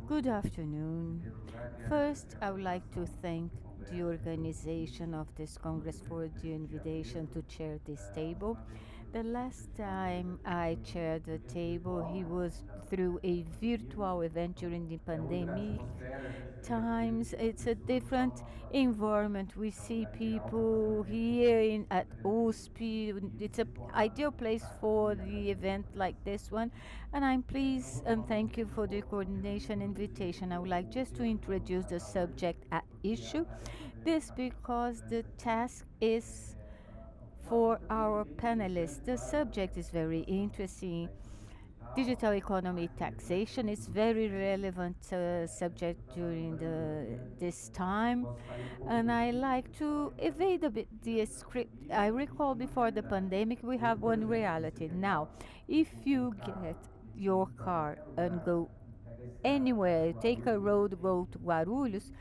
Good afternoon. First, I would like to thank the organization of this Congress for the invitation to chair this table. The last time I chaired the table, he was through a virtual event during the pandemic times. It's a different environment. We see people here at USP. It's an ideal place for the event like this one. And I'm pleased and thank you for the coordination invitation. I would like just to introduce the subject at issue. This because the task is for our panelists. The subject is very interesting. Digital economy taxation is very relevant subject during this time, and I like to evade a bit the script. I recall before the pandemic we have one reality. Now, if you get your car and go anywhere, take a road, go to Guarulhos,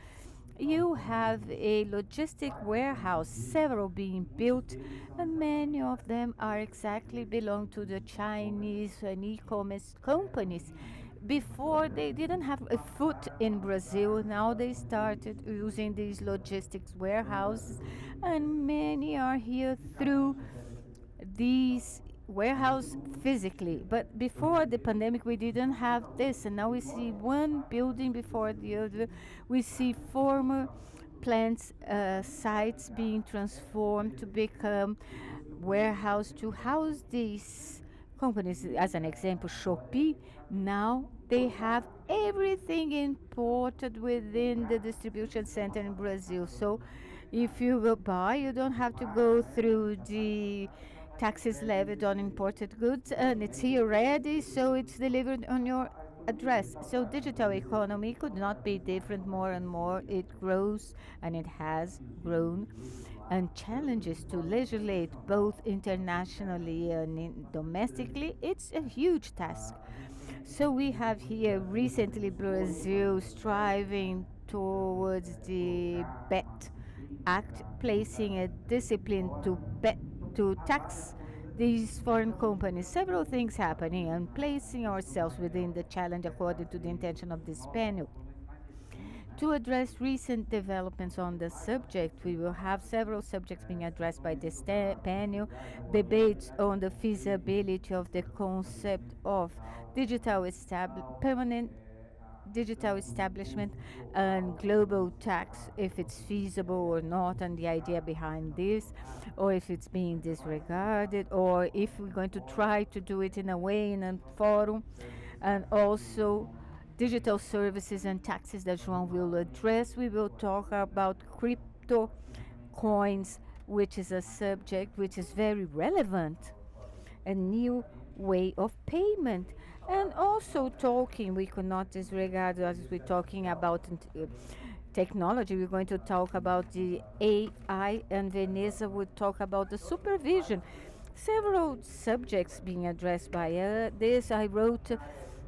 you have a logistic warehouse, several being built, and many of them are exactly belong to the Chinese and e-commerce companies. Before they didn't have a foot in Brazil, now they started using these logistics warehouses, and many are here through these warehouse physically. But before the pandemic we didn't have this, and now we see one building before the other. We see former plants sites being transformed to become warehouse to house these companies. As an example, Shopee, now they have everything imported within the distribution center in Brazil. So if you will buy, you don't have to go through the taxes levied on imported goods, and it's here ready, so it's delivered on your address. So digital economy could not be different. More and more it grows, and it has grown, and challenges to legislate both internationally and domestically, it's a huge task. So we have here recently Brazil striving towards the BET Act, placing a discipline to tax these foreign companies. Several things happening and placing ourselves within the challenge according to the intention of this panel. To address recent developments on the subject, we will have several subjects being addressed by this panel. Debates on the feasibility of the concept of permanent digital establishment and global tax, if it's feasible or not, and the idea behind this, or if it's being disregarded, or if we're going to try to do it in a way in a forum, and also digital services and taxes that João will address. We will talk about crypto coins, which is a subject which is very relevant, a new way of payment. And also talking, we could not disregard, as we're talking about technology, we're going to talk about the AI, and Vanessa would talk about the supervision. Several subjects being addressed by this. I wrote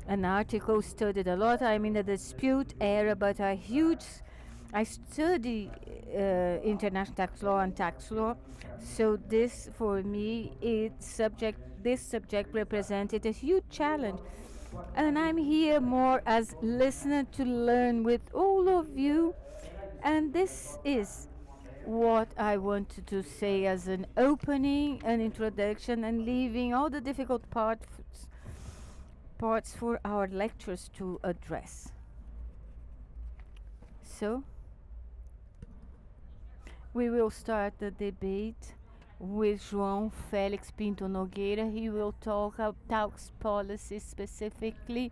an article, studied a lot. I'm in the dispute era, but I study international tax law and tax law, so this for me this subject represented a huge challenge, and I'm here more as listener to learn with all of you, and this is what I wanted to say as an opening, an introduction, and leaving all the difficult parts for our lecturers to address. So we will start the debate with João Félix Pinto Nogueira. He will talk about tax policy, specifically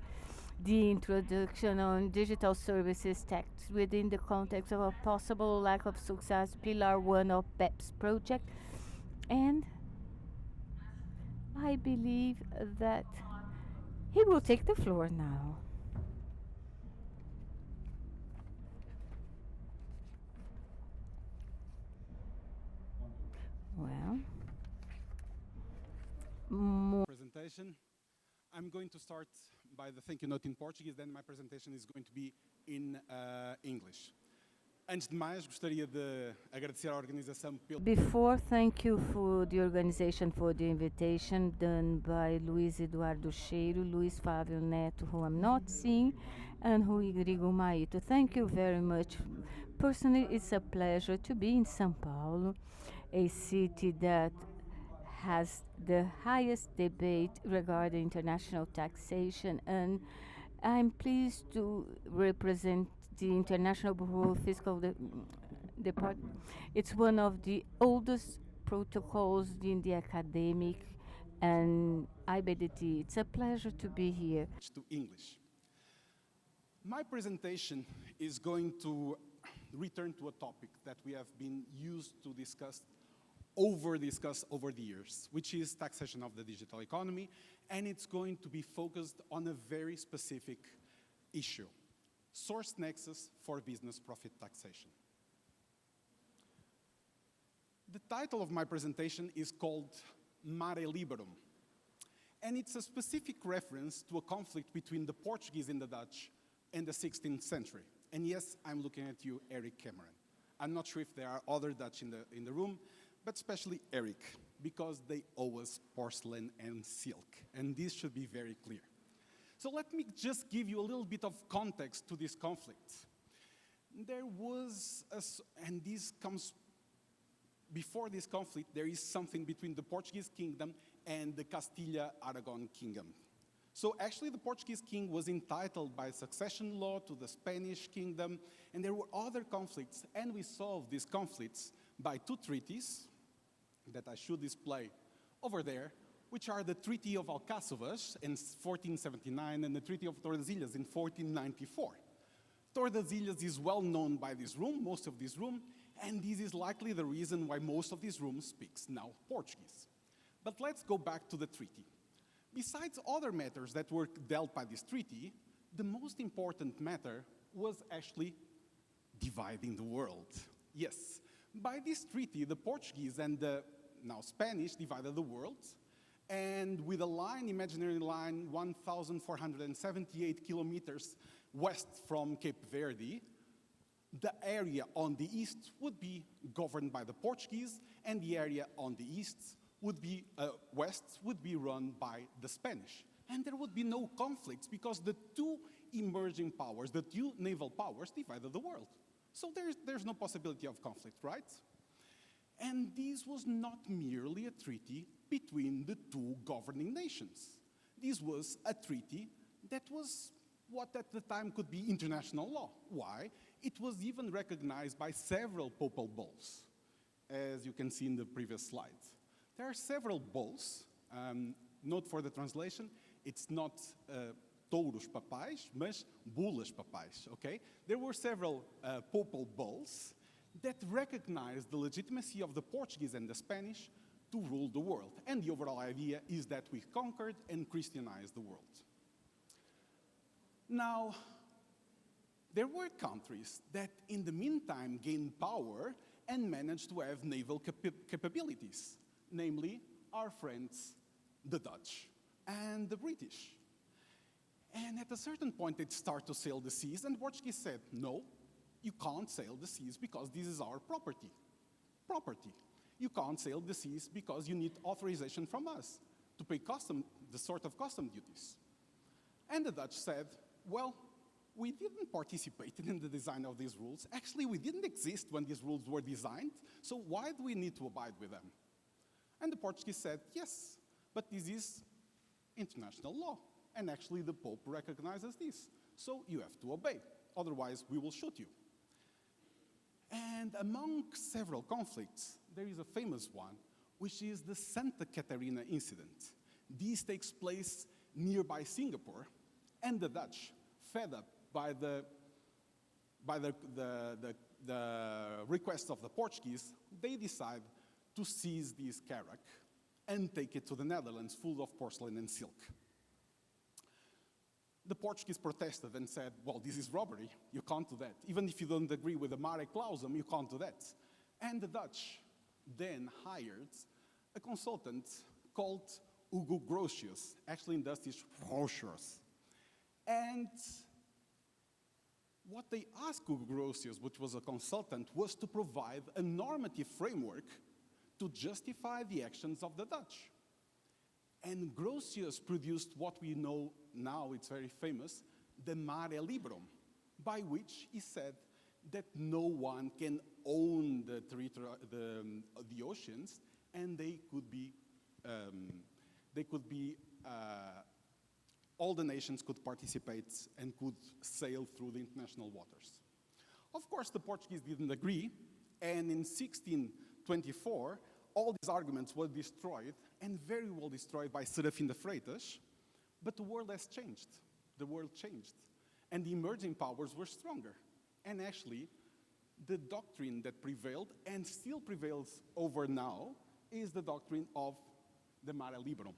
the introduction on digital services tax within the context of a possible lack of success, Pillar 1 of BEPS project. And I believe that he will take the floor now. Well, presentation. I'm going to start by the thank you note in Portuguese, then my presentation is going to be in English. Antes de mais, gostaria de agradecer à organização pelo... Before, thank you for the organization for the invitation done by Luiz Eduardo Cheiro, Luiz Fávio Neto, who I'm not seeing, And Rodrigo Maito, thank you very much. Personally, it's a pleasure to be in São Paulo, a city that has the highest debate regarding international taxation, and I'm pleased to represent the International Bureau of Fiscal Department. It's one of the oldest protocols in the academic and IBDT. It's a pleasure to be here. To English. My presentation is going to return to a topic that we have been used to discuss over the years, which is taxation of the digital economy, and it's going to be focused on a very specific issue: source nexus for business profit taxation. The title of my presentation is called Mare Liberum, and it's a specific reference to a conflict between the Portuguese and the Dutch in the 16th century. And yes, I'm looking at you, Eric Cameron. I'm not sure if there are other Dutch in the room, but especially Eric, because they owe us porcelain and silk, and this should be very clear. So let me just give you a little bit of context to this conflict. There was, and this comes before this conflict, there is something between the Portuguese kingdom and the Castilla-Aragon kingdom. So actually the Portuguese king was entitled by succession law to the Spanish kingdom, and there were other conflicts, and we solved these conflicts by two treaties that I should display over there, which are the Treaty of Alcáçovas in 1479 and the Treaty of Tordesillas in 1494. Tordesillas is well known by this room, most of this room, and this is likely the reason why most of this room speaks now Portuguese. But let's go back to the treaty. Besides other matters that were dealt by this treaty, the most important matter was actually dividing the world. Yes, by this treaty, the Portuguese and the now Spanish divided the world, and with a line, imaginary line, 1,478 kilometers west from Cape Verde, the area on the east would be governed by the Portuguese, and the area on the west would be run by the Spanish. And there would be no conflicts because the two emerging powers, the two naval powers, divided the world. So there's no possibility of conflict, right? And this was not merely a treaty between the two governing nations. This was a treaty that was what at the time could be international law. Why? It was even recognized by several papal bulls, as you can see in the previous slides. There are several bulls. Note for the translation, it's not touros papais, mas bulas papais, okay? There were several papal bulls that recognized the legitimacy of the Portuguese and the Spanish to rule the world. And the overall idea is that we conquered and Christianized the world. Now, there were countries that in the meantime gained power and managed to have naval capabilities, namely our friends, the Dutch and the British. And at a certain point, they'd start to sail the seas, and the Portuguese said, no, you can't sail the seas because this is our property. You can't sail the seas because you need authorization from us to pay the sort of custom duties. And the Dutch said, well, we didn't participate in the design of these rules. Actually, we didn't exist when these rules were designed, so why do we need to abide with them? And the Portuguese said, yes, but this is international law. And actually, the Pope recognizes this. So you have to obey. Otherwise, we will shoot you. And among several conflicts, there is a famous one, which is the Santa Catarina incident. This takes place nearby Singapore, and the Dutch, fed up by the request of the Portuguese, they decide to seize this carrack and take it to the Netherlands full of porcelain and silk. The Portuguese protested and said, well, this is robbery, you can't do that. Even if you don't agree with the mare clausum, you can't do that. And the Dutch then hired a consultant called Hugo Grotius, actually in Dutch is Grotius. And what they asked Hugo Grotius, which was a consultant, was to provide a normative framework to justify the actions of the Dutch. And Grotius produced what we know now, it's very famous, the mare liberum, by which he said that no one can own the oceans, and all the nations could participate and could sail through the international waters. Of course, the Portuguese didn't agree, and in 1624, all these arguments were destroyed, and very well destroyed by Serafim de Freitas, but the world has changed. The world changed, and the emerging powers were stronger. And actually, the doctrine that prevailed, and still prevails over now, is the doctrine of the mare liberum.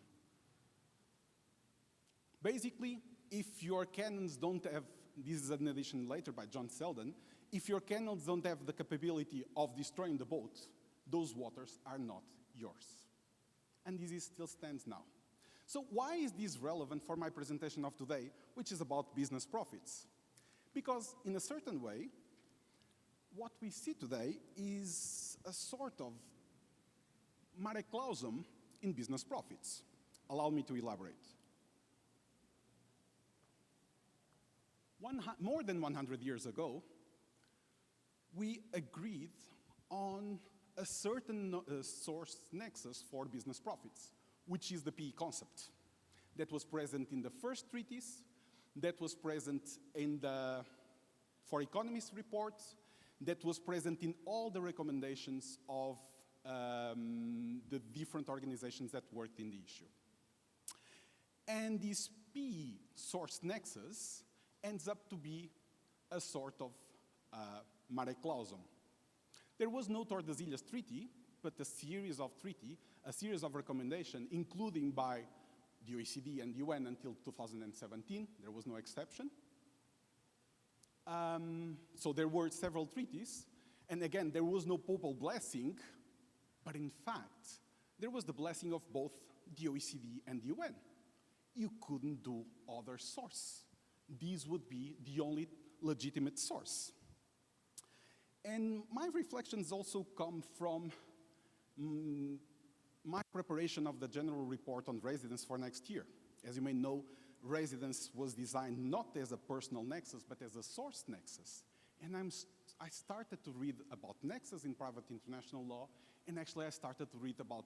Basically, if your cannons don't have, this is an addition later by John Selden, if your cannons don't have the capability of destroying the boat, those waters are not yours. And this still stands now. So why is this relevant for my presentation of today, which is about business profits? Because in a certain way, what we see today is a sort of mare clausum in business profits. Allow me to elaborate. More than 100 years ago, we agreed on a certain source nexus for business profits, which is the PE concept. That was present in the first treatise, that was present in the For Economists report, that was present in all the recommendations of the different organizations that worked in the issue. And this PE source nexus ends up to be a sort of mare clausum. There was no Tordesillas Treaty, but a series of recommendations, including by the OECD and UN until 2017. There was no exception. So there were several treaties, and again, there was no papal blessing, but in fact, there was the blessing of both the OECD and the UN. You couldn't do other source. These would be the only legitimate source. And my reflections also come from my preparation of the general report on residence for next year. As you may know, residence was designed not as a personal nexus, but as a source nexus. And I started to read about nexus in private international law, and actually I started to read about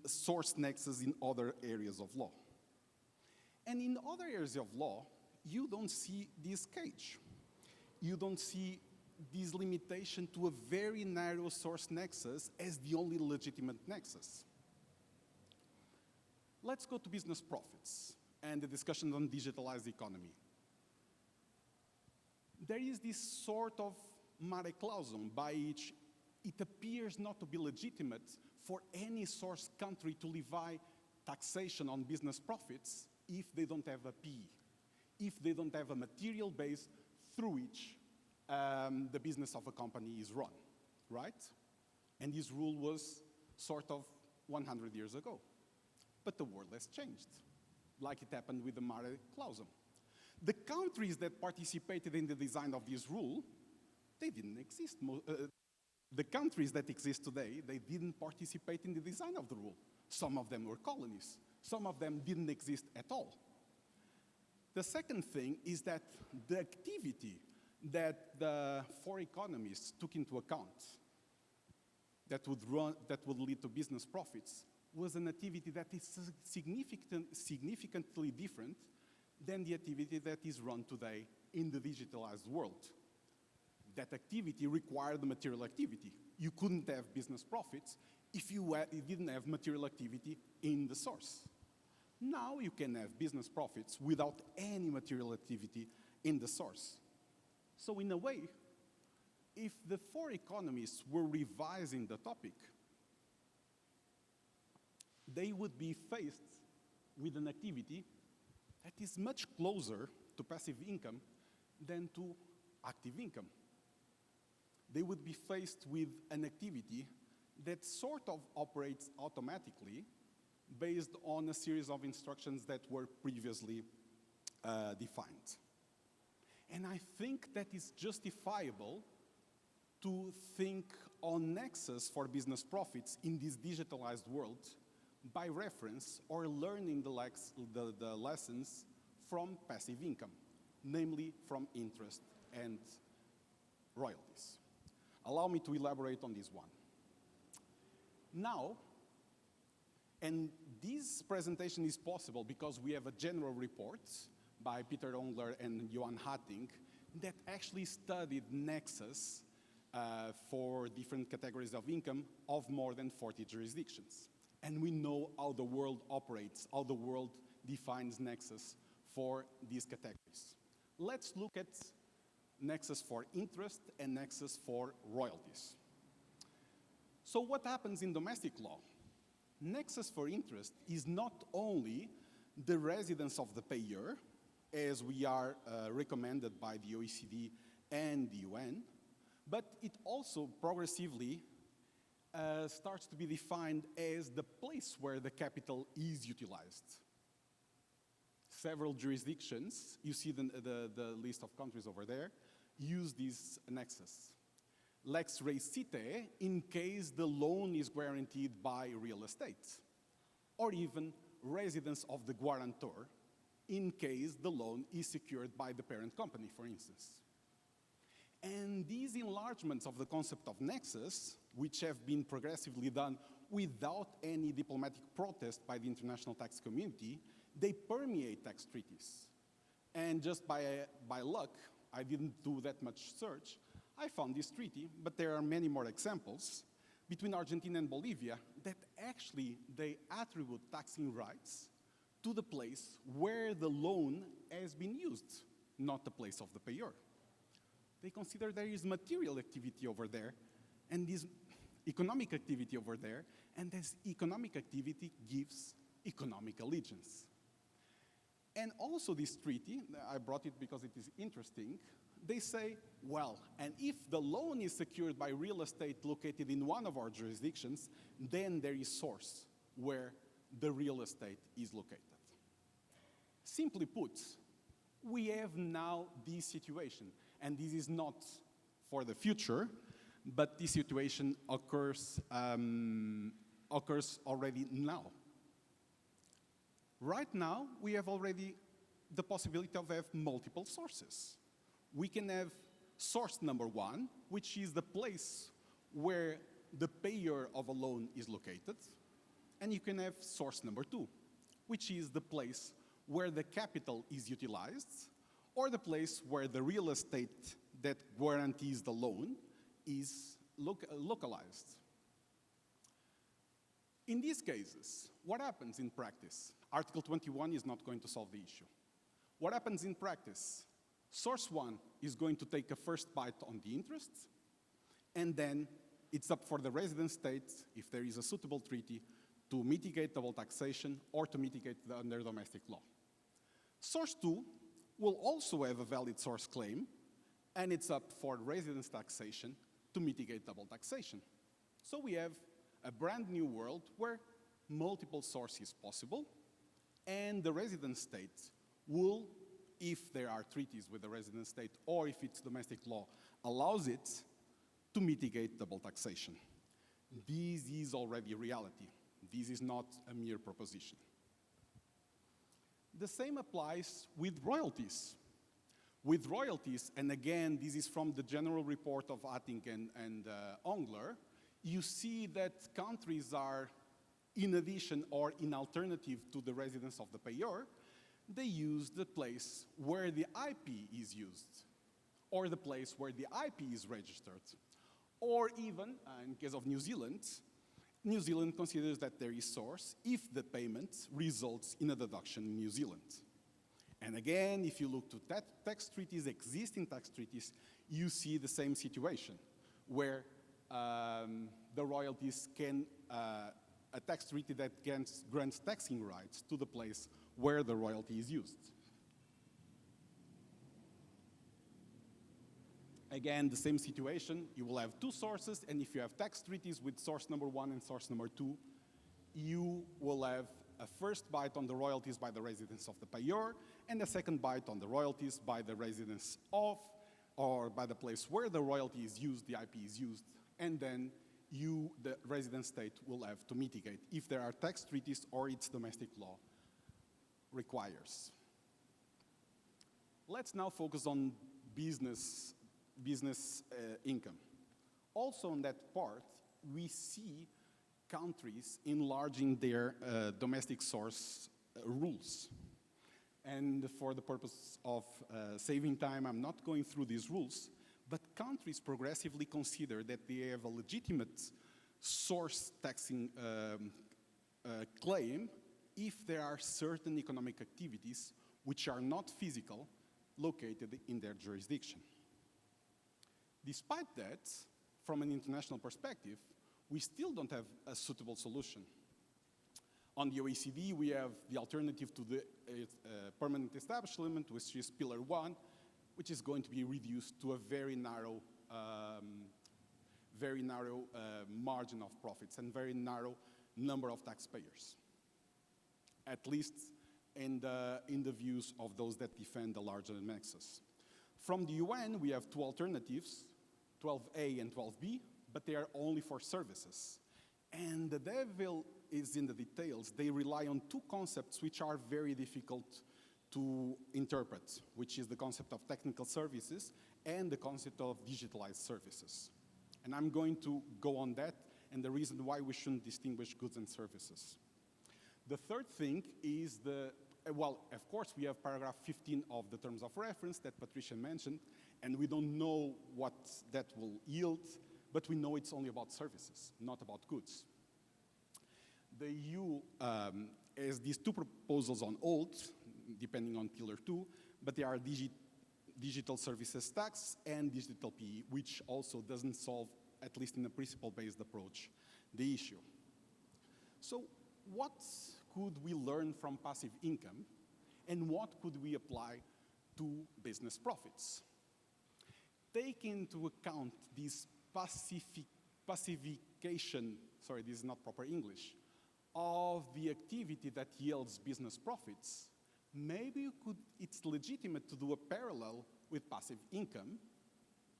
source nexus in other areas of law. And in other areas of law, you don't see this cage. You don't see this limitation to a very narrow source nexus as the only legitimate nexus. Let's go to business profits and the discussion on digitalized economy. There is this sort of mare clausum by which it appears not to be legitimate for any source country to levy taxation on business profits if they don't have a PE, if they don't have a material base through which the business of a company is run, right? And this rule was sort of 100 years ago. But the world has changed, like it happened with the mare clausum. The countries that participated in the design of this rule, they didn't exist. The countries that exist today, they didn't participate in the design of the rule. Some of them were colonies. Some of them didn't exist at all. The second thing is that the activity that the four economists took into account that would lead to business profits was an activity that is significantly different than the activity that is run today in the digitalized world. That activity required material activity. You couldn't have business profits if you didn't have material activity in the source. Now you can have business profits without any material activity in the source. So in a way, if the four economists were revising the topic, they would be faced with an activity that is much closer to passive income than to active income. They would be faced with an activity that sort of operates automatically based on a series of instructions that were previously defined. And I think that is justifiable to think on nexus for business profits in this digitalized world by reference or learning the lessons from passive income. namely from interest and royalties. Allow me to elaborate on this one. Now, and this presentation is possible because we have a general report by Peter Ongler and Johan Hatting that actually studied nexus for different categories of income of more than 40 jurisdictions. And we know how the world operates, how the world defines nexus for these categories. Let's look at nexus for interest and nexus for royalties. So what happens in domestic law? Nexus for interest is not only the residence of the payer, as we are recommended by the OECD and the UN, but it also progressively starts to be defined as the place where the capital is utilized. Several jurisdictions, you see the list of countries over there, use this nexus. Lex re cite, in case the loan is guaranteed by real estate, or even residence of the guarantor, in case the loan is secured by the parent company, for instance. And these enlargements of the concept of nexus, which have been progressively done without any diplomatic protest by the international tax community, they permeate tax treaties. And just by luck, I didn't do that much search, I found this treaty, but there are many more examples, between Argentina and Bolivia, that actually they attribute taxing rights to the place where the loan has been used, not the place of the payer. They consider there is material activity over there, and this economic activity over there, and this economic activity gives economic allegiance. And also this treaty, I brought it because it is interesting, they say, well, and if the loan is secured by real estate located in one of our jurisdictions, then there is source where the real estate is located. Simply put, we have now this situation, and this is not for the future, but this situation occurs already now. Right now, we have already the possibility of have multiple sources. We can have source number one, which is the place where the payer of a loan is located, and you can have source number two, which is the place where the capital is utilized, or the place where the real estate that guarantees the loan is localized. In these cases, what happens in practice? Article 21 is not going to solve the issue. What happens in practice? Source one is going to take a first bite on the interest, and then it's up for the resident state, if there is a suitable treaty, to mitigate double taxation or to mitigate under domestic law. Source two will also have a valid source claim, and it's up for residence taxation to mitigate double taxation. So we have a brand new world where multiple sources is possible, and the resident state will, if there are treaties with the resident state or if it's domestic law allows it, to mitigate double taxation. This is already reality. This is not a mere proposition. The same applies with royalties. With royalties, and again, this is from the general report of Hatting and Ongler, you see that countries are, in addition or in alternative to the residence of the payer, they use the place where the IP is used, or the place where the IP is registered. Or even, in case of New Zealand considers that there is source if the payment results in a deduction in New Zealand. And again, if you look to tax treaties, existing tax treaties, you see the same situation, where the royalties can, a tax treaty that grants taxing rights to the place where the royalty is used. Again, the same situation, you will have two sources, and if you have tax treaties with source number one and source number two, you will have a first bite on the royalties by the residence of the payer, and a second bite on the royalties by the residence of, or by the place where the royalty is used, the IP is used, and then you, the resident state, will have to mitigate if there are tax treaties or its domestic law requires. Let's now focus on business income. Also on that part, we see countries enlarging their domestic source rules. And for the purpose of saving time, I'm not going through these rules, but countries progressively consider that they have a legitimate source taxing claim if there are certain economic activities which are not physical located in their jurisdiction. Despite that, from an international perspective, we still don't have a suitable solution. On the OECD, we have the alternative to the permanent establishment, which is Pillar 1, which is going to be reduced to a very narrow margin of profits and very narrow number of taxpayers, at least in the views of those that defend the larger nexus. From the UN, we have two alternatives, 12A and 12B, but they are only for services. And the devil is in the details. They rely on two concepts which are very difficult to interpret, which is the concept of technical services and the concept of digitalized services. And I'm going to go on that and the reason why we shouldn't distinguish goods and services. The third thing is well, of course, we have paragraph 15 of the terms of reference that Patricia mentioned, and we don't know what that will yield, but we know it's only about services, not about goods. The EU has these two proposals on hold, depending on Pillar 2, but they are digital services tax and digital PE, which also doesn't solve, at least in a principle-based approach, the issue. So what could we learn from passive income, and what could we apply to business profits? Take into account this pacification, sorry, this is not proper English, of the activity that yields business profits. Maybe it's legitimate to do a parallel with passive income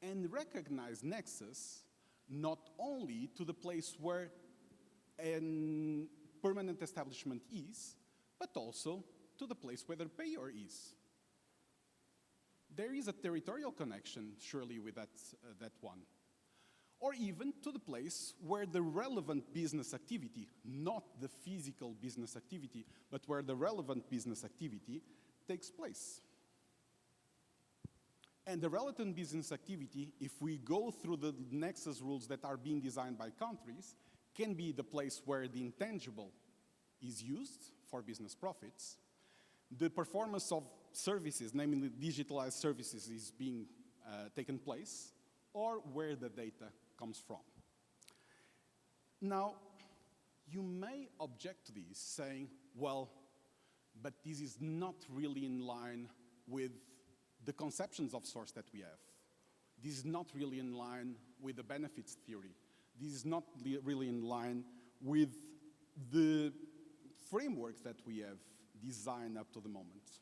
and recognize nexus not only to the place where a permanent establishment is, but also to the place where the payer is. There is a territorial connection, surely, with that one. Or even to the place where the relevant business activity, not the physical business activity, but where the relevant business activity takes place. And the relevant business activity, if we go through the nexus rules that are being designed by countries, can be the place where the intangible is used for business profits, the performance of services, namely digitalized services, is being taken place, or where the data comes from. Now, you may object to this, saying, well, but this is not really in line with the conceptions of source that we have. This is not really in line with the benefits theory. This is not really in line with the framework that we have designed up to the moment.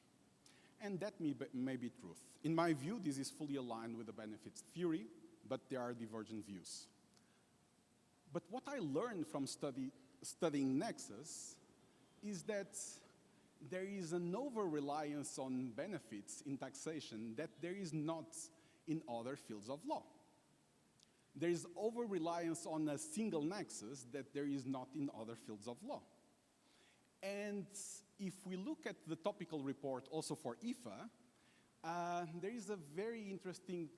And that may be truth. In my view, this is fully aligned with the benefits theory, but there are divergent views. But what I learned from studying Nexus is that there is an over-reliance on benefits in taxation that there is not in other fields of law. There is over-reliance on a single nexus that there is not in other fields of law. And if we look at the topical report also for IFA, there is a very interesting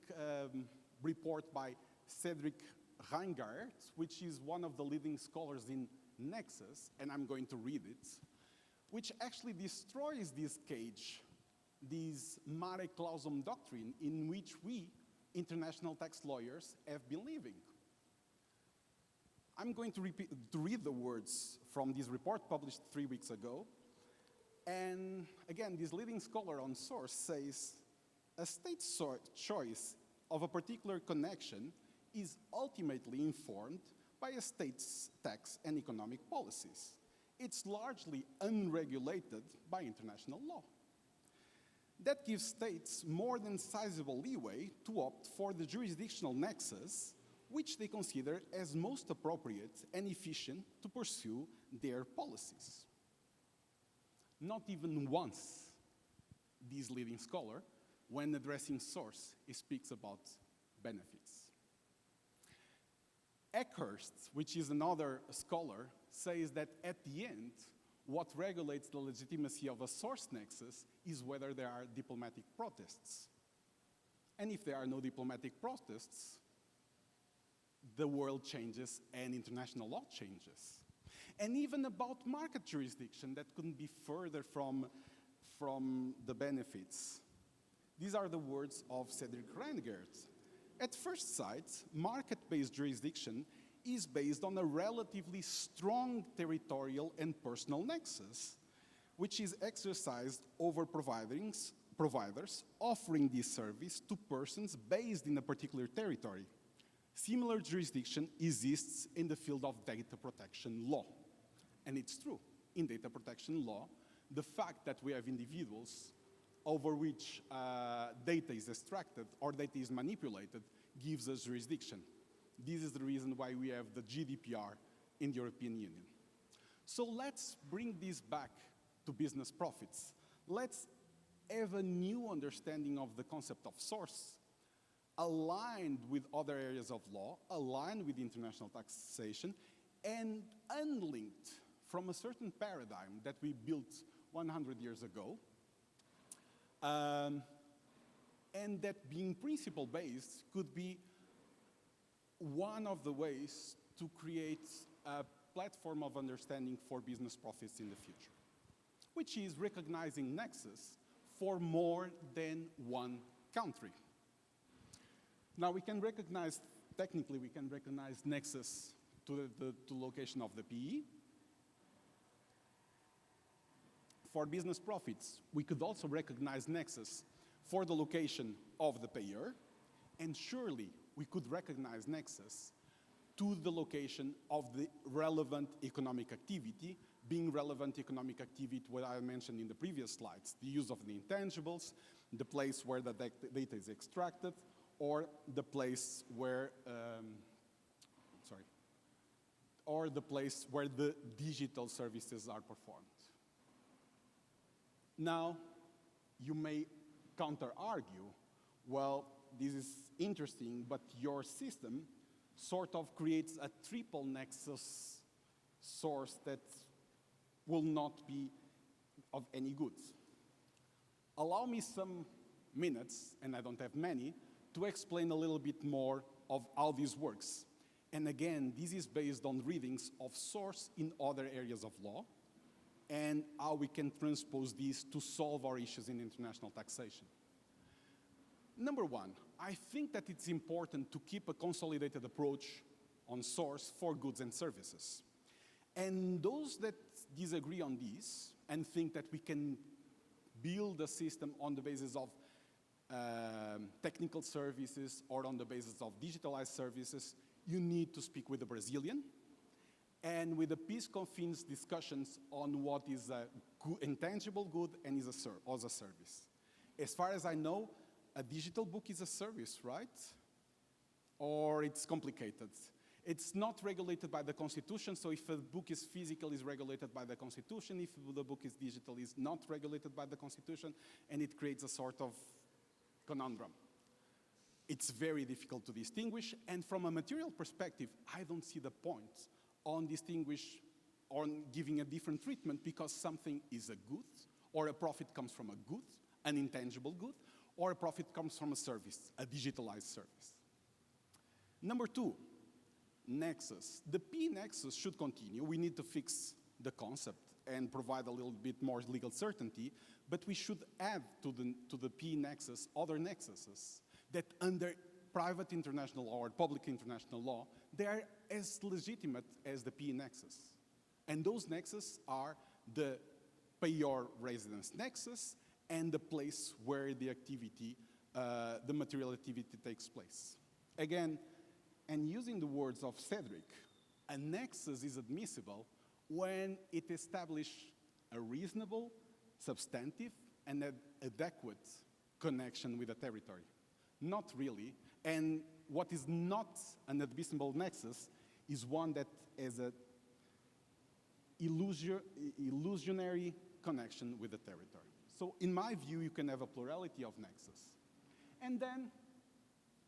report by Cedric Reingart, which is one of the leading scholars in Nexus, and I'm going to read it, which actually destroys this cage, this mare clausum doctrine in which we, international tax lawyers, have been living. I'm going to read the words from this report published 3 weeks ago. And again, this leading scholar on source says, a state's choice of a particular connection is ultimately informed by a state's tax and economic policies. It's largely unregulated by international law. That gives states more than sizable leeway to opt for the jurisdictional nexus which they consider as most appropriate and efficient to pursue their policies. Not even once, this leading scholar when addressing source, he speaks about benefits. Eckhurst, which is another scholar, says that at the end, what regulates the legitimacy of a source nexus is whether there are diplomatic protests. And if there are no diplomatic protests, the world changes and international law changes. And even about market jurisdiction, that couldn't be further from the benefits. These are the words of Cedric Reingert. At first sight, market-based jurisdiction is based on a relatively strong territorial and personal nexus, which is exercised over providers offering this service to persons based in a particular territory. Similar jurisdiction exists in the field of data protection law. And it's true, in data protection law, the fact that we have individuals over which data is extracted or data is manipulated gives us jurisdiction. This is the reason why we have the GDPR in the European Union. So let's bring this back to business profits. Let's have a new understanding of the concept of source, aligned with other areas of law, aligned with international taxation, and unlinked from a certain paradigm that we built 100 years ago, and that being principle-based could be one of the ways to create a platform of understanding for business profits in the future, which is recognizing nexus for more than one country. Now we can recognize, technically we can recognize nexus to the location of the PE. For business profits, we could also recognize nexus for the location of the payer, and surely we could recognize nexus to the location of the relevant economic activity, being relevant economic activity, what I mentioned in the previous slides, the use of the intangibles, the place where the data is extracted, or the place where, or the place where the digital services are performed. Now, you may counter-argue, well, this is interesting, but your system sort of creates a triple nexus source that will not be of any good. Allow me some minutes, and I don't have many, to explain a little bit more of how this works. And again, this is based on readings of source in other areas of law, and how we can transpose these to solve our issues in international taxation. Number one, I think that it's important to keep a consolidated approach on source for goods and services. And those that disagree on this and think that we can build a system on the basis of technical services or on the basis of digitalized services, you need to speak with the Brazilian and with the PIS/COFINS discussions on what is a intangible good and is a service. As far as I know, a digital book is a service, right? Or it's complicated. It's not regulated by the Constitution, so if a book is physical, it's regulated by the Constitution. If the book is digital, it's not regulated by the Constitution, and it creates a sort of conundrum. It's very difficult to distinguish, and from a material perspective, I don't see the point on giving a different treatment because something is a good, or a profit comes from a good, an intangible good, or a profit comes from a service, a digitalized service. Number two, nexus. The P nexus should continue. We need to fix the concept and provide a little bit more legal certainty, but we should add to the P nexus other nexuses that under private international law or public international law, they are as legitimate as the P nexus. And those nexuses are the payor residence nexus and the place where the activity, the material activity takes place. Again, and using the words of Cedric, a nexus is admissible when it establishes a reasonable, substantive, and adequate connection with the territory. Not really, and what is not an admissible nexus is one that has an illusionary connection with the territory. So in my view, you can have a plurality of nexus, And then,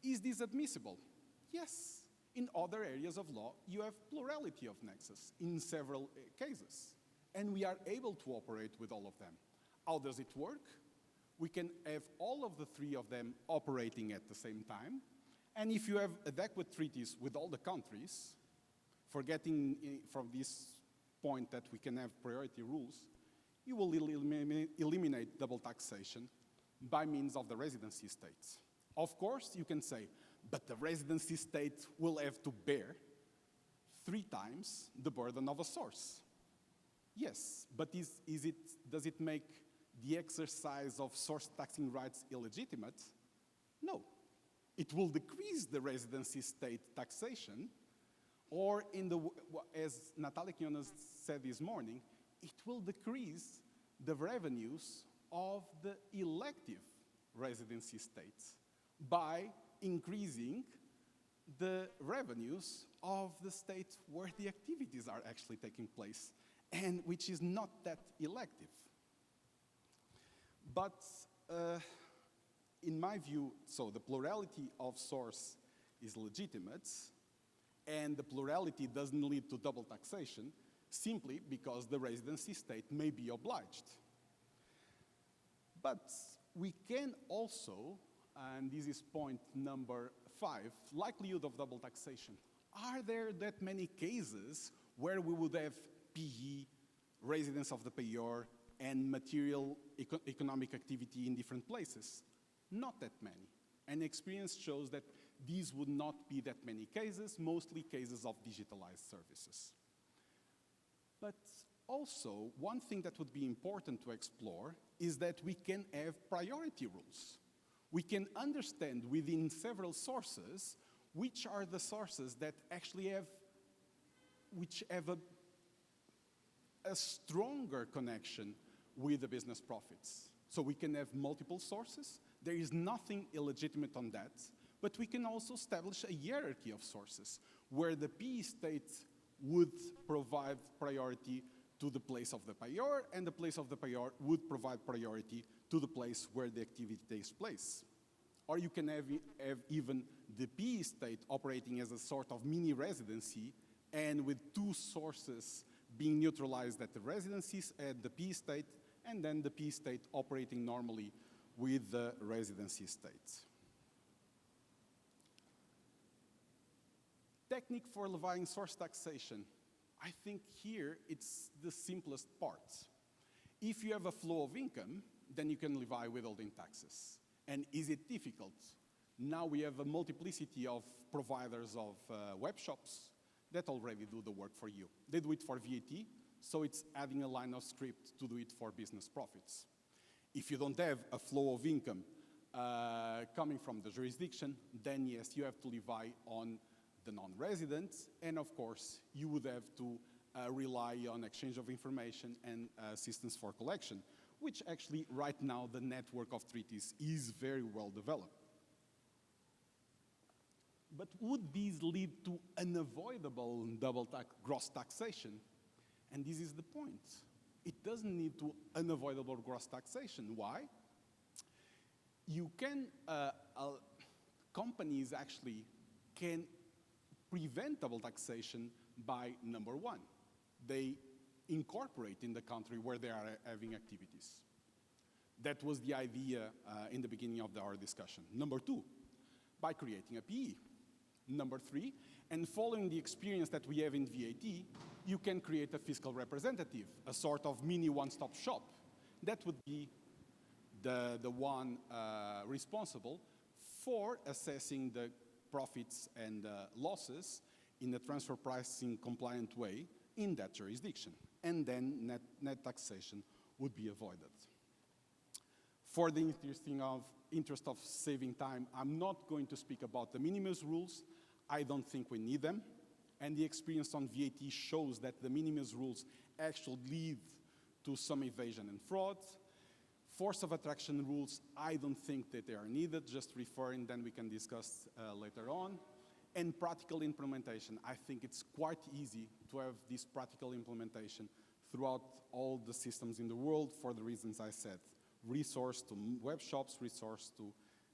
is this admissible? Yes. In other areas of law, you have plurality of nexus in several cases. And we are able to operate with all of them. How does it work? We can have all of the three of them operating at the same time. And if you have adequate treaties with all the countries, forgetting from this point that we can have priority rules, you will eliminate double taxation by means of the residency states. Of course, you can say, but the residency state will have to bear 3 times the burden of a source. Yes, but does it make the exercise of source taxing rights illegitimate? No. It will decrease the residency state taxation, or as Natalia Quinones said this morning, it will decrease the revenues of the elective residency states by increasing the revenues of the states where the activities are actually taking place, and which is not that elective. But in my view, so the plurality of source is legitimate, and the plurality doesn't lead to double taxation simply because the residency state may be obliged. But we can also, and this is point number 5, likelihood of double taxation. Are there that many cases where we would have PE, residence of the payor, and material economic activity in different places? Not that many. And experience shows that these would not be that many cases, mostly cases of digitalized services. But also, one thing that would be important to explore is that we can have priority rules. We can understand within several sources which are the sources that actually have a stronger connection with the business profits. So we can have multiple sources. There is nothing illegitimate on that, but we can also establish a hierarchy of sources where the PE state would provide priority to the place of the payor, and the place of the payor would provide priority to the place where the activity takes place. Or you can have even the PE state operating as a sort of mini residency, and with 2 sources being neutralized at the residencies at the PE state, and then the PE state operating normally with the residency state. Technique for levying source taxation. I think here it's the simplest part. If you have a flow of income, then you can levy withholding taxes. And is it difficult? Now we have a multiplicity of providers of web shops that already do the work for you. They do it for VAT, so it's adding a line of script to do it for business profits. If you don't have a flow of income coming from the jurisdiction, then yes, you have to levy on the non-residents, and of course, you would have to rely on exchange of information and assistance for collection, which actually right now the network of treaties is very well developed. But would these lead to unavoidable gross taxation? And this is the point. It doesn't lead to unavoidable gross taxation. Why? You can, companies actually can prevent double taxation by, number 1, they incorporate in the country where they are having activities. That was the idea in the beginning of our discussion. Number 2, by creating a PE. Number 3, and following the experience that we have in VAT, you can create a fiscal representative, a sort of mini one-stop shop. That would be the one responsible for assessing the profits and losses in a transfer pricing compliant way in that jurisdiction. And then net taxation would be avoided. For the interest of saving time, I'm not going to speak about the minimus rules. I don't think we need them. And the experience on VAT shows that the minimus rules actually lead to some evasion and fraud. Force of attraction rules, I don't think that they are needed, just referring, then we can discuss later on. And practical implementation, I think it's quite easy to have this practical implementation throughout all the systems in the world for the reasons I said. Resource to web shops, resource to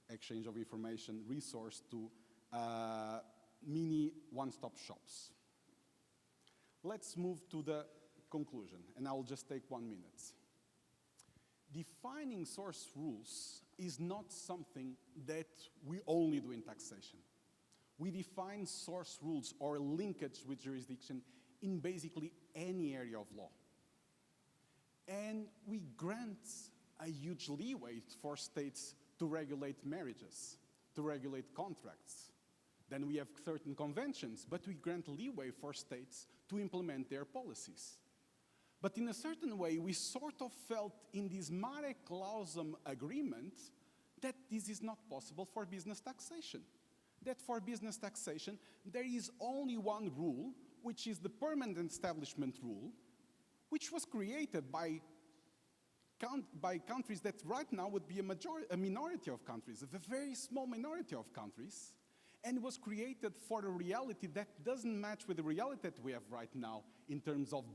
exchange of information resource to mini one-stop shops. Let's move to the conclusion, and I'll just take 1 minute. Defining source rules is not something that we only do in taxation. We define source rules or linkage with jurisdiction in basically any area of law. And we grant a huge leeway for states to regulate marriages, to regulate contracts. Then we have certain conventions, but we grant leeway for states to implement their policies. But in a certain way, we sort of felt in this mare clausum agreement that this is not possible for business taxation. That for business taxation, there is only one rule, which is the permanent establishment rule, which was created by countries that right now would be a minority of countries, a very small minority of countries, and was created for a reality that doesn't match with the reality that we have right now in terms of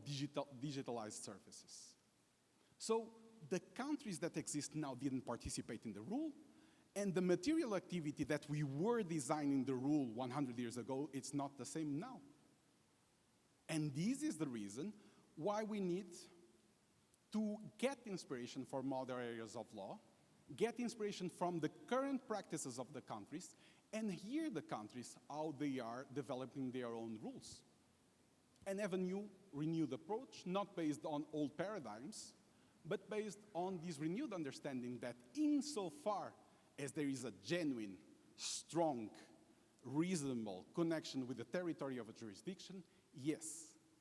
digitalized services. So the countries that exist now didn't participate in the rule, and the material activity that we were designing the rule 100 years ago, it's not the same now. And this is the reason why we need to get inspiration from other areas of law, get inspiration from the current practices of the countries, and hear the countries how they are developing their own rules. And have a new, renewed approach, not based on old paradigms, but based on this renewed understanding that insofar as there is a genuine, strong, reasonable connection with the territory of a jurisdiction, yes,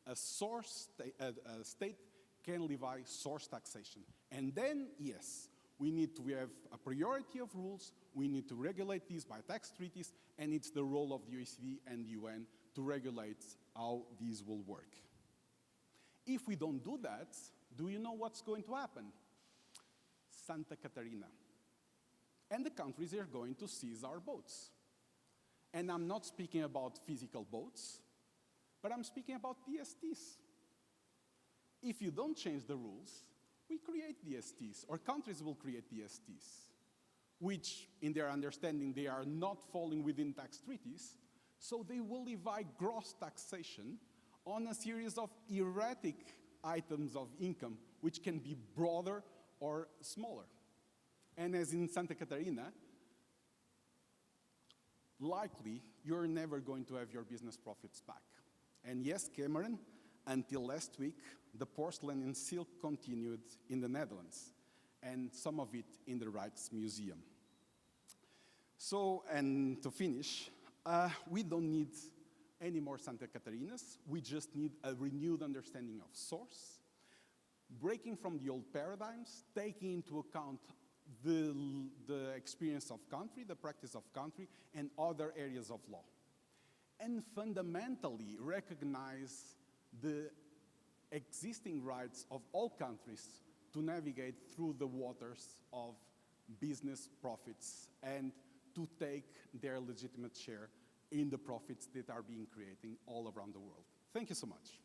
a state can levy source taxation. And then, yes, we need to have a priority of rules, we need to regulate these by tax treaties, and it's the role of the OECD and the UN to regulate how these will work. If we don't do that, do you know what's going to happen? Santa Catarina. And the countries are going to seize our boats. And I'm not speaking about physical boats, but I'm speaking about DSTs. If you don't change the rules, we create DSTs, or countries will create DSTs, which, in their understanding, they are not falling within tax treaties, so they will levy gross taxation on a series of erratic items of income, which can be broader or smaller. And as in Santa Catarina, likely you're never going to have your business profits back. And yes, Cameron, until last week, the porcelain and silk continued in the Netherlands, and some of it in the Rijksmuseum. So, and to finish, we don't need any more Santa Catarinas. We just need a renewed understanding of source, breaking from the old paradigms, taking into account the experience of country, the practice of country, and other areas of law. And fundamentally recognize the existing rights of all countries to navigate through the waters of business profits and to take their legitimate share in the profits that are being created all around the world. Thank you so much.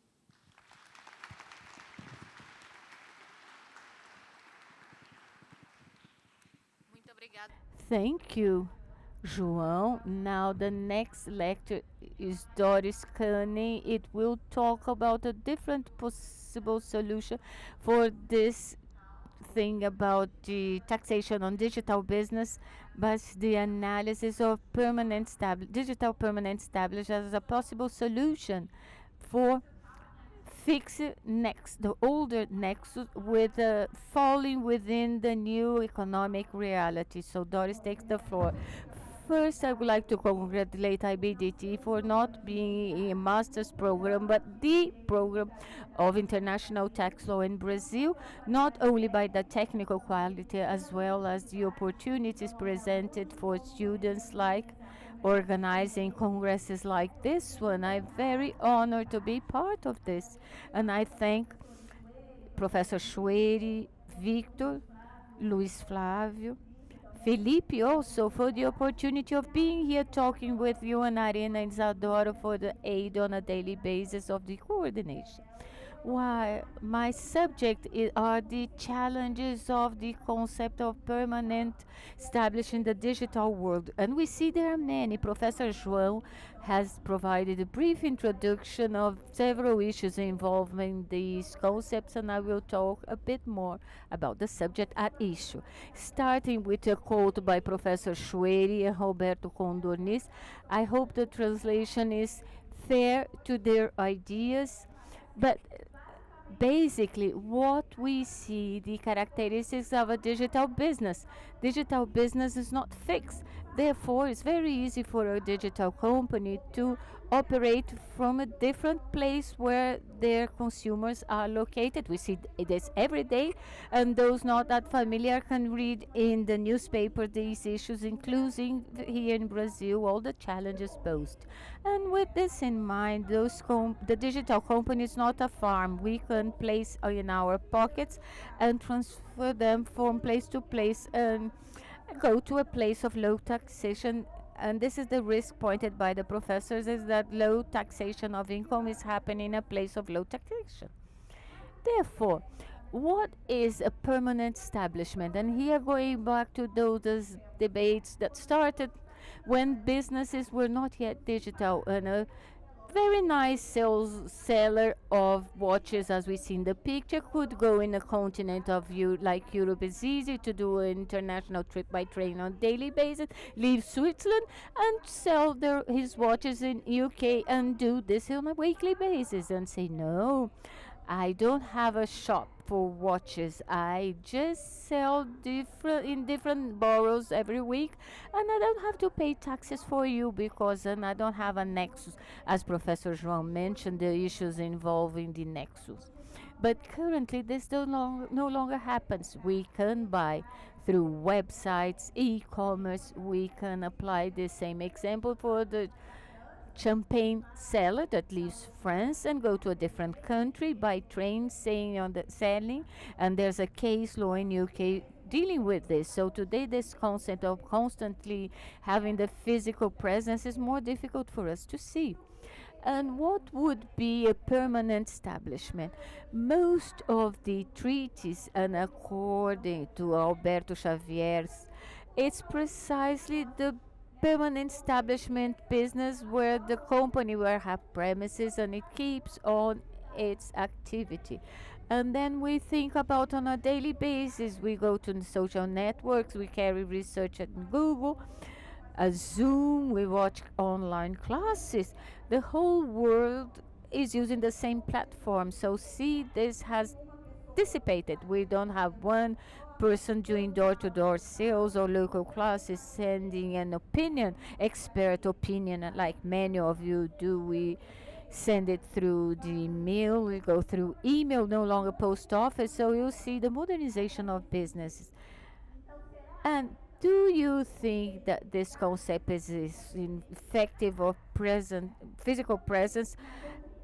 Thank you, João. Now the next lecture is Doris Canning. It will talk about a different possible solution for this thing about the taxation on digital business, but the analysis of digital permanent established as a possible solution for fix next the older nexus with falling within the new economic reality. So Doris takes the floor. First, I would like to congratulate IBDT for not being a master's program, but the program of international tax law in Brazil, not only by the technical quality as well as the opportunities presented for students like organizing congresses like this one. I'm very honored to be part of this. And I thank Professor Schwery, Victor, Luis Flávio, Felipe also for the opportunity of being here talking with you, and Arena and Isadora for the aid on a daily basis of the coordination. Why, my subject are the challenges of the concept of permanent established in the digital world. And we see there are many. Professor João has provided a brief introduction of several issues involving these concepts, and I will talk a bit more about the subject at issue. Starting with a quote by Professor Schwery and Roberto Condornis, I hope the translation is fair to their ideas, but basically what we see the characteristics of a digital business. Digital business is not fixed, therefore it's very easy for a digital company to operate from a different place where their consumers are located. We see this every day, and those not that familiar can read in the newspaper these issues, including here in Brazil all the challenges posed. And with this in mind, the digital company is not a farm. We can place in our pockets and transfer them from place to place and go to a place of low taxation. And this is the risk pointed by the professors, is that low taxation of income is happening in a place of low taxation. Therefore, what is a permanent establishment? And here, going back to those debates that started when businesses were not yet digital, and a very nice seller of watches, as we see in the picture, could go in a continent of like Europe. Is easy to do an international trip by train on daily basis, leave Switzerland and sell his watches in UK and do this on a weekly basis and say no, I don't have a shop for watches. I just sell different boroughs every week, and I don't have to pay taxes for you because then I don't have a nexus, as Professor João mentioned, the issues involving the nexus. But currently, this no longer happens. We can buy through websites, e-commerce. We can apply the same example for the champagne seller that leaves France and go to a different country by train, saying on the selling, and there's a case law in UK dealing with this. So today, this concept of constantly having the physical presence is more difficult for us to see. And what would be a permanent establishment? Most of the treaties, and according to Alberto Xavier's, it's precisely the permanent establishment business where the company will have premises and it keeps on its activity. And then we think about on a daily basis, we go to the social networks, we carry research at Google, a Zoom, we watch online classes. The whole world is using the same platform. So see, this has dissipated. We don't have one person doing door-to-door sales or local classes sending an opinion, expert opinion, like many of you do. We send it through the mail, we go through email, no longer post office. So you see the modernization of business. And do you think that this concept is effective or present, physical presence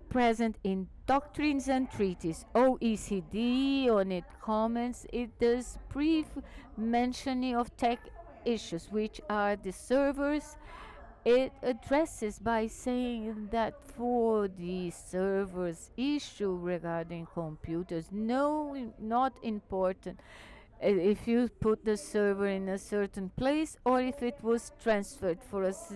present in doctrines and treaties? OECD on it comments it does brief mentioning of tech issues, which are the servers. It addresses by saying that for the servers issue regarding computers, no, not important if you put the server in a certain place or if it was transferred for us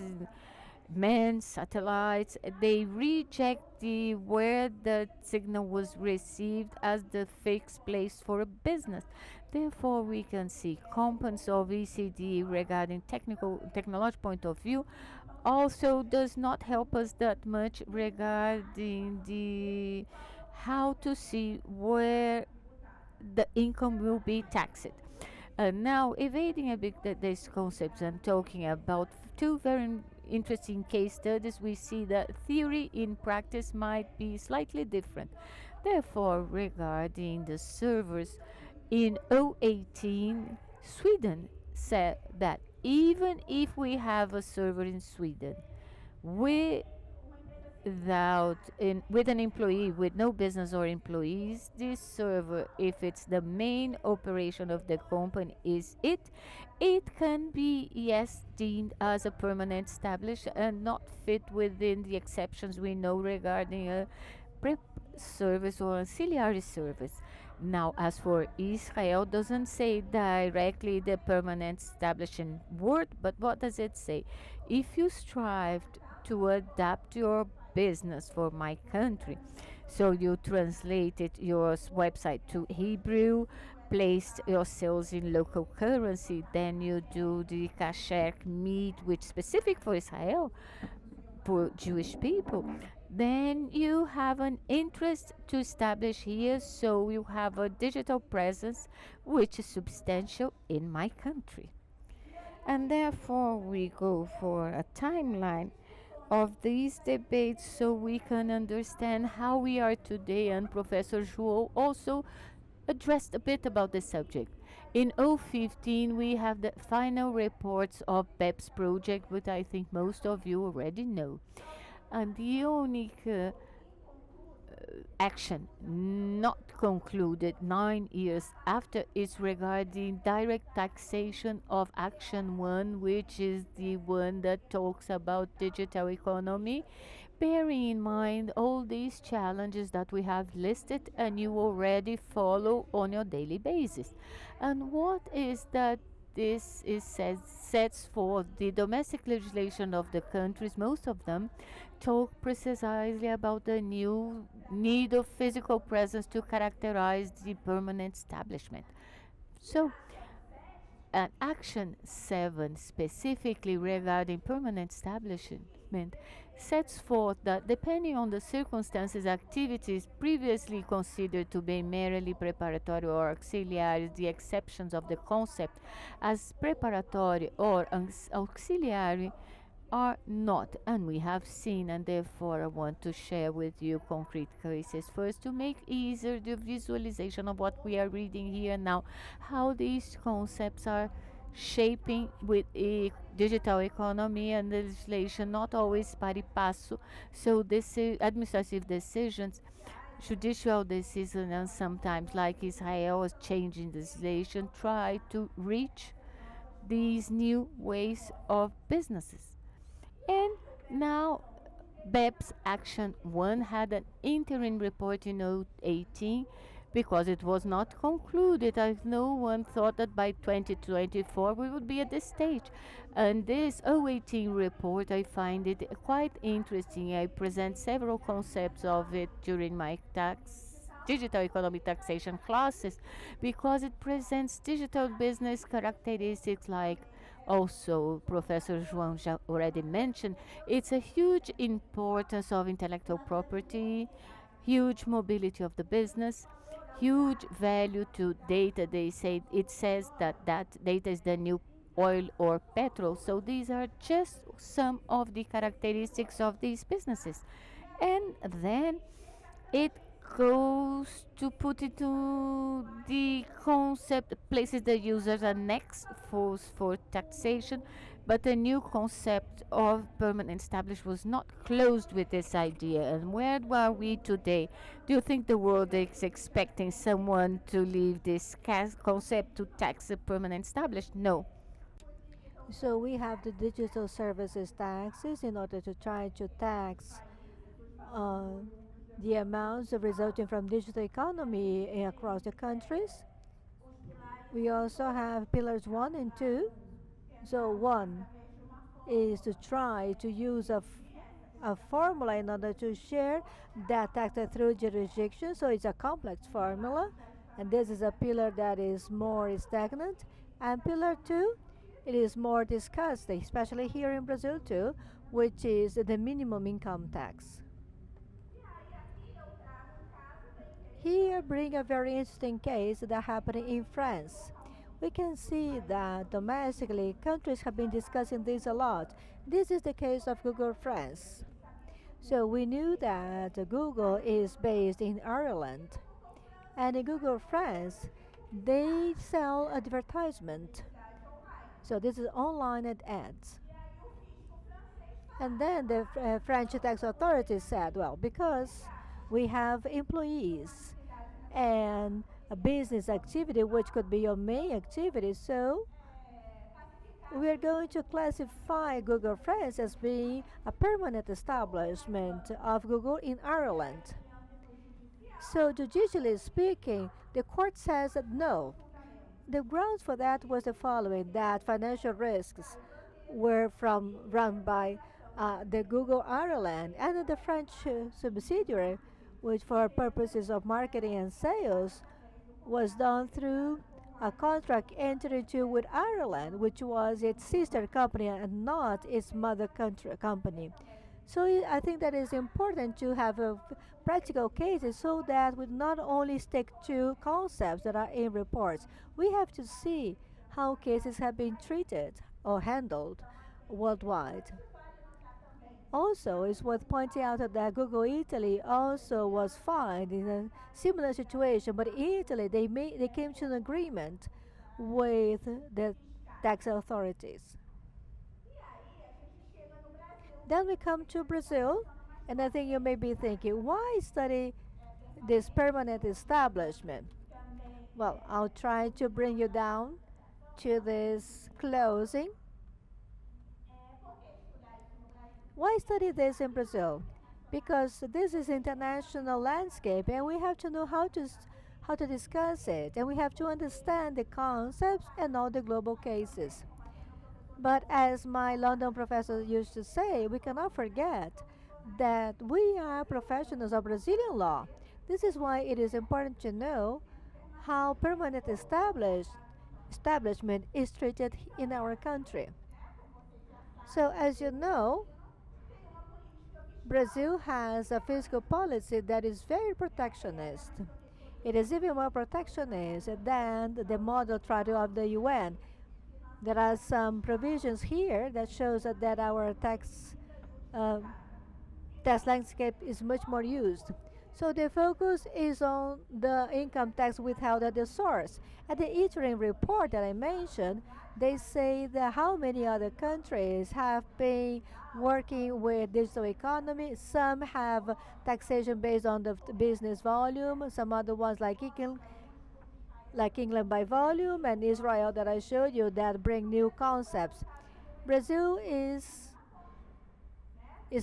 men satellites. They reject the where the signal was received as the fixed place for a business. Therefore, we can see components of ECD regarding technology point of view also does not help us that much regarding the how to see where the income will be taxed. Now, evading a bit these concepts and talking about two very interesting case studies, we see that theory in practice might be slightly different. Therefore, regarding the servers, in 018, Sweden said that even if we have a server in Sweden, we with an employee with no business or employees, this server, if it's the main operation of the company, it can be, yes, deemed as a permanent established and not fit within the exceptions we know regarding a service or ancillary service. Now, as for Israel, doesn't say directly the permanent establishment word, but what does it say? If you strive to adapt your business for my country, so you translated your website to Hebrew, placed your sales in local currency, then you do the kasher meat, which specific for Israel, for Jewish people, then you have an interest to establish here, so you have a digital presence which is substantial in my country. And therefore, we go for a timeline of these debates so we can understand how we are today. And Professor João also addressed a bit about the subject. In 2015, we have the final reports of BEPS project, which I think most of you already know. And the only action not concluded 9 years after is regarding direct taxation of Action 1, which is the one that talks about digital economy, bearing in mind all these challenges that we have listed and you already follow on your daily basis. And what is that this is sets for the domestic legislation of the countries, most of them talk precisely about the new need of physical presence to characterize the permanent establishment. So, and Action 7, specifically regarding permanent establishment, sets forth that depending on the circumstances, activities previously considered to be merely preparatory or auxiliary, the exceptions of the concept as preparatory or auxiliary are not, and we have seen, and therefore I want to share with you concrete cases first to make easier the visualization of what we are reading here now, how these concepts are shaping with a digital economy and legislation, not always pari passo. So this administrative decisions, judicial decisions, and sometimes like Israel was changing legislation, try to reach these new ways of businesses. And now BEPS Action 1 had an interim report in 2018 because it was not concluded, as no one thought that by 2024 we would be at this stage. And this 2018 report, I find it quite interesting. I present several concepts of it during my digital economy taxation classes because it presents digital business characteristics like also Professor João already mentioned. It's a huge importance of intellectual property, huge mobility of the business, huge value to data. They say it says that that data is the new oil or petrol. So these are just some of the characteristics of these businesses. And then it goes to put into the concept, places the users are next for taxation, but a new concept of permanent established was not closed with this idea. And where are we today? Do you think the world is expecting someone to leave this concept to tax a permanent established? No. So we have the digital services taxes in order to try to tax uh, the amounts resulting from digital economy across the countries. We also have pillars 1 and 2. So 1 is to try to use a formula in order to share that tax through jurisdiction. So it's a complex formula, and this is a pillar that is more stagnant. And pillar 2, it is more discussed, especially here in Brazil too, which is the minimum income tax. Here bring a very interesting case that happened in France. We can see that domestically countries have been discussing this a lot. This is the case of Google France. So we knew that Google is based in Ireland, and in Google France they sell advertisement. So this is online ads. And then the French tax authorities said, well, because we have employees and a business activity which could be your main activity, so we are going to classify Google France as being a permanent establishment of Google in Ireland. So, judicially speaking, the court says that no. The grounds for that was the following: that financial risks were run by the Google Ireland and the French subsidiary, which for purposes of marketing and sales was done through a contract entered into with Ireland, which was its sister company and not its mother country company. So I think that is important to have practical cases so that we not only stick to concepts that are in reports, we have to see how cases have been treated or handled worldwide. Also, it's worth pointing out that Google Italy also was fined in a similar situation, but in Italy they came to an agreement with the tax authorities. Then we come to Brazil, and I think you may be thinking, why study this permanent establishment? Well, I'll try to bring you down to this closing. Why study this in Brazil? Because this is international landscape, and we have to know how to discuss it, and we have to understand the concepts and all the global cases. But as my London professor used to say, we cannot forget that we are professionals of Brazilian law. This is why it is important to know how permanent establishment is treated in our country. So as you know, Brazil has a fiscal policy that is very protectionist. It is even more protectionist than the model trial of the UN. There are some provisions here that shows that our uh, tax landscape is much more used. So the focus is on the income tax withheld at the source. At the interim report that I mentioned, they say that how many other countries have been working with digital economy. Some have taxation based on the business volume. Some other ones like England by volume, and Israel that I showed you that bring new concepts. Brazil is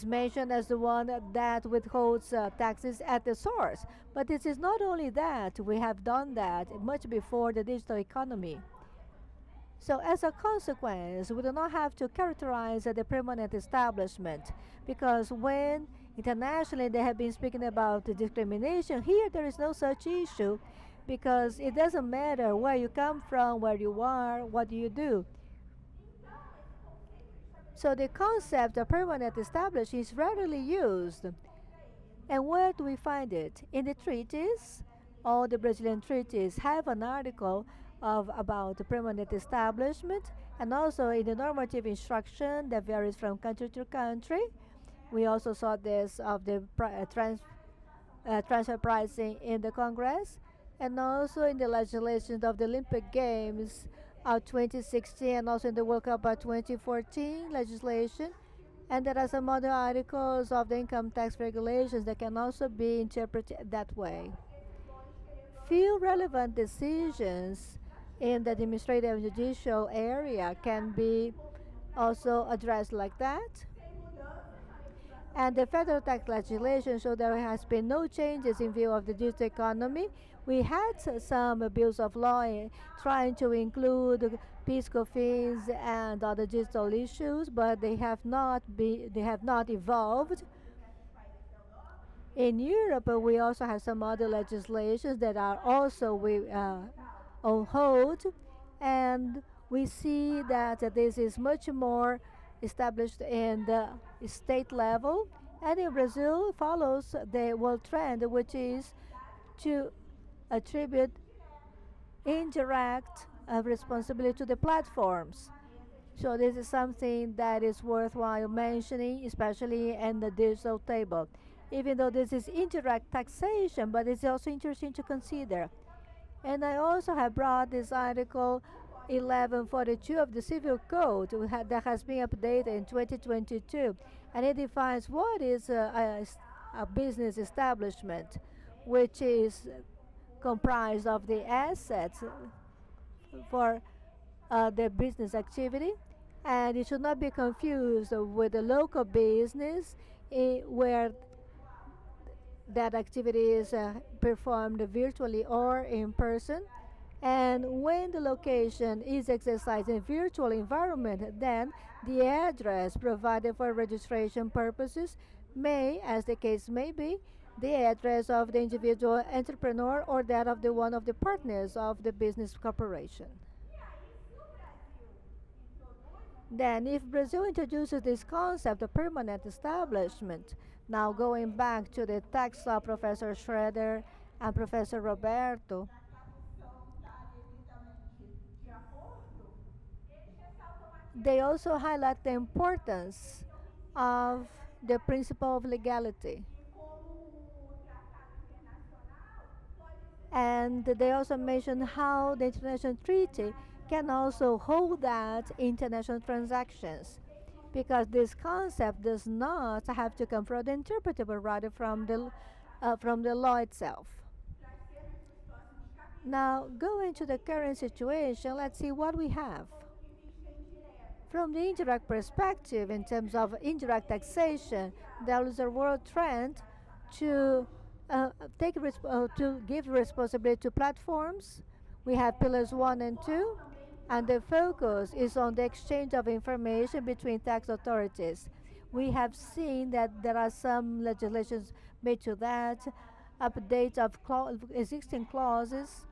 mentioned as the one that withholds taxes at the source. But this is not only that, we have done that much before the digital economy. So as a consequence, we do not have to characterize the permanent establishment, because when internationally they have been speaking about the discrimination, here there is no such issue, because it doesn't matter where you come from, where you are, what do you do. So the concept of permanent establishment is rarely used. And where do we find it? In the treaties. All the Brazilian treaties have an article about the permanent establishment, and also in the normative instruction that varies from country to country. We also saw this of the transfer pricing in the Congress, and also in the legislation of the Olympic Games of 2016, and also in the World Cup of 2014 legislation. And there are some other articles of the income tax regulations that can also be interpreted that way. Few relevant decisions in the administrative and judicial area can be also addressed like that. And the federal tax legislation showed there has been no changes in view of the digital economy. We had some bills of law trying to include fiscal fees and other digital issues, but they have not evolved. In Europe, we also have some other legislations that are also on hold, and we see that this is much more established in the state level, and in Brazil follows the world trend, which is to attribute indirect responsibility to the platforms. So this is something that is worthwhile mentioning, especially in the digital table. Even though this is indirect taxation, but it's also interesting to consider. And I also have brought this article 1142 of the Civil Code that has been updated in 2022, and it defines what is a business establishment, which is comprised of the assets for the business activity, and it should not be confused with the local business where that activity is performed virtually or in person. And when the location is exercised in virtual environment, then the address provided for registration purposes may, as the case may be, the address of the individual entrepreneur or that of the one of the partners of the business corporation. Then, if Brazil introduces this concept of permanent establishment, now going back to the tax law, Professor Schroeder and Professor Roberto, they also highlight the importance of the principle of legality. And they also mention how the international treaty can also hold that international transactions because this concept does not have to come from the interpreter but rather from the law itself. Now, going to the current situation, let's see what we have. From the indirect perspective, in terms of indirect taxation, there is a world trend to to give responsibility to platforms. We have pillars 1 and 2, and the focus is on the exchange of information between tax authorities. We have seen that there are some legislations made to that, updates of existing clauses,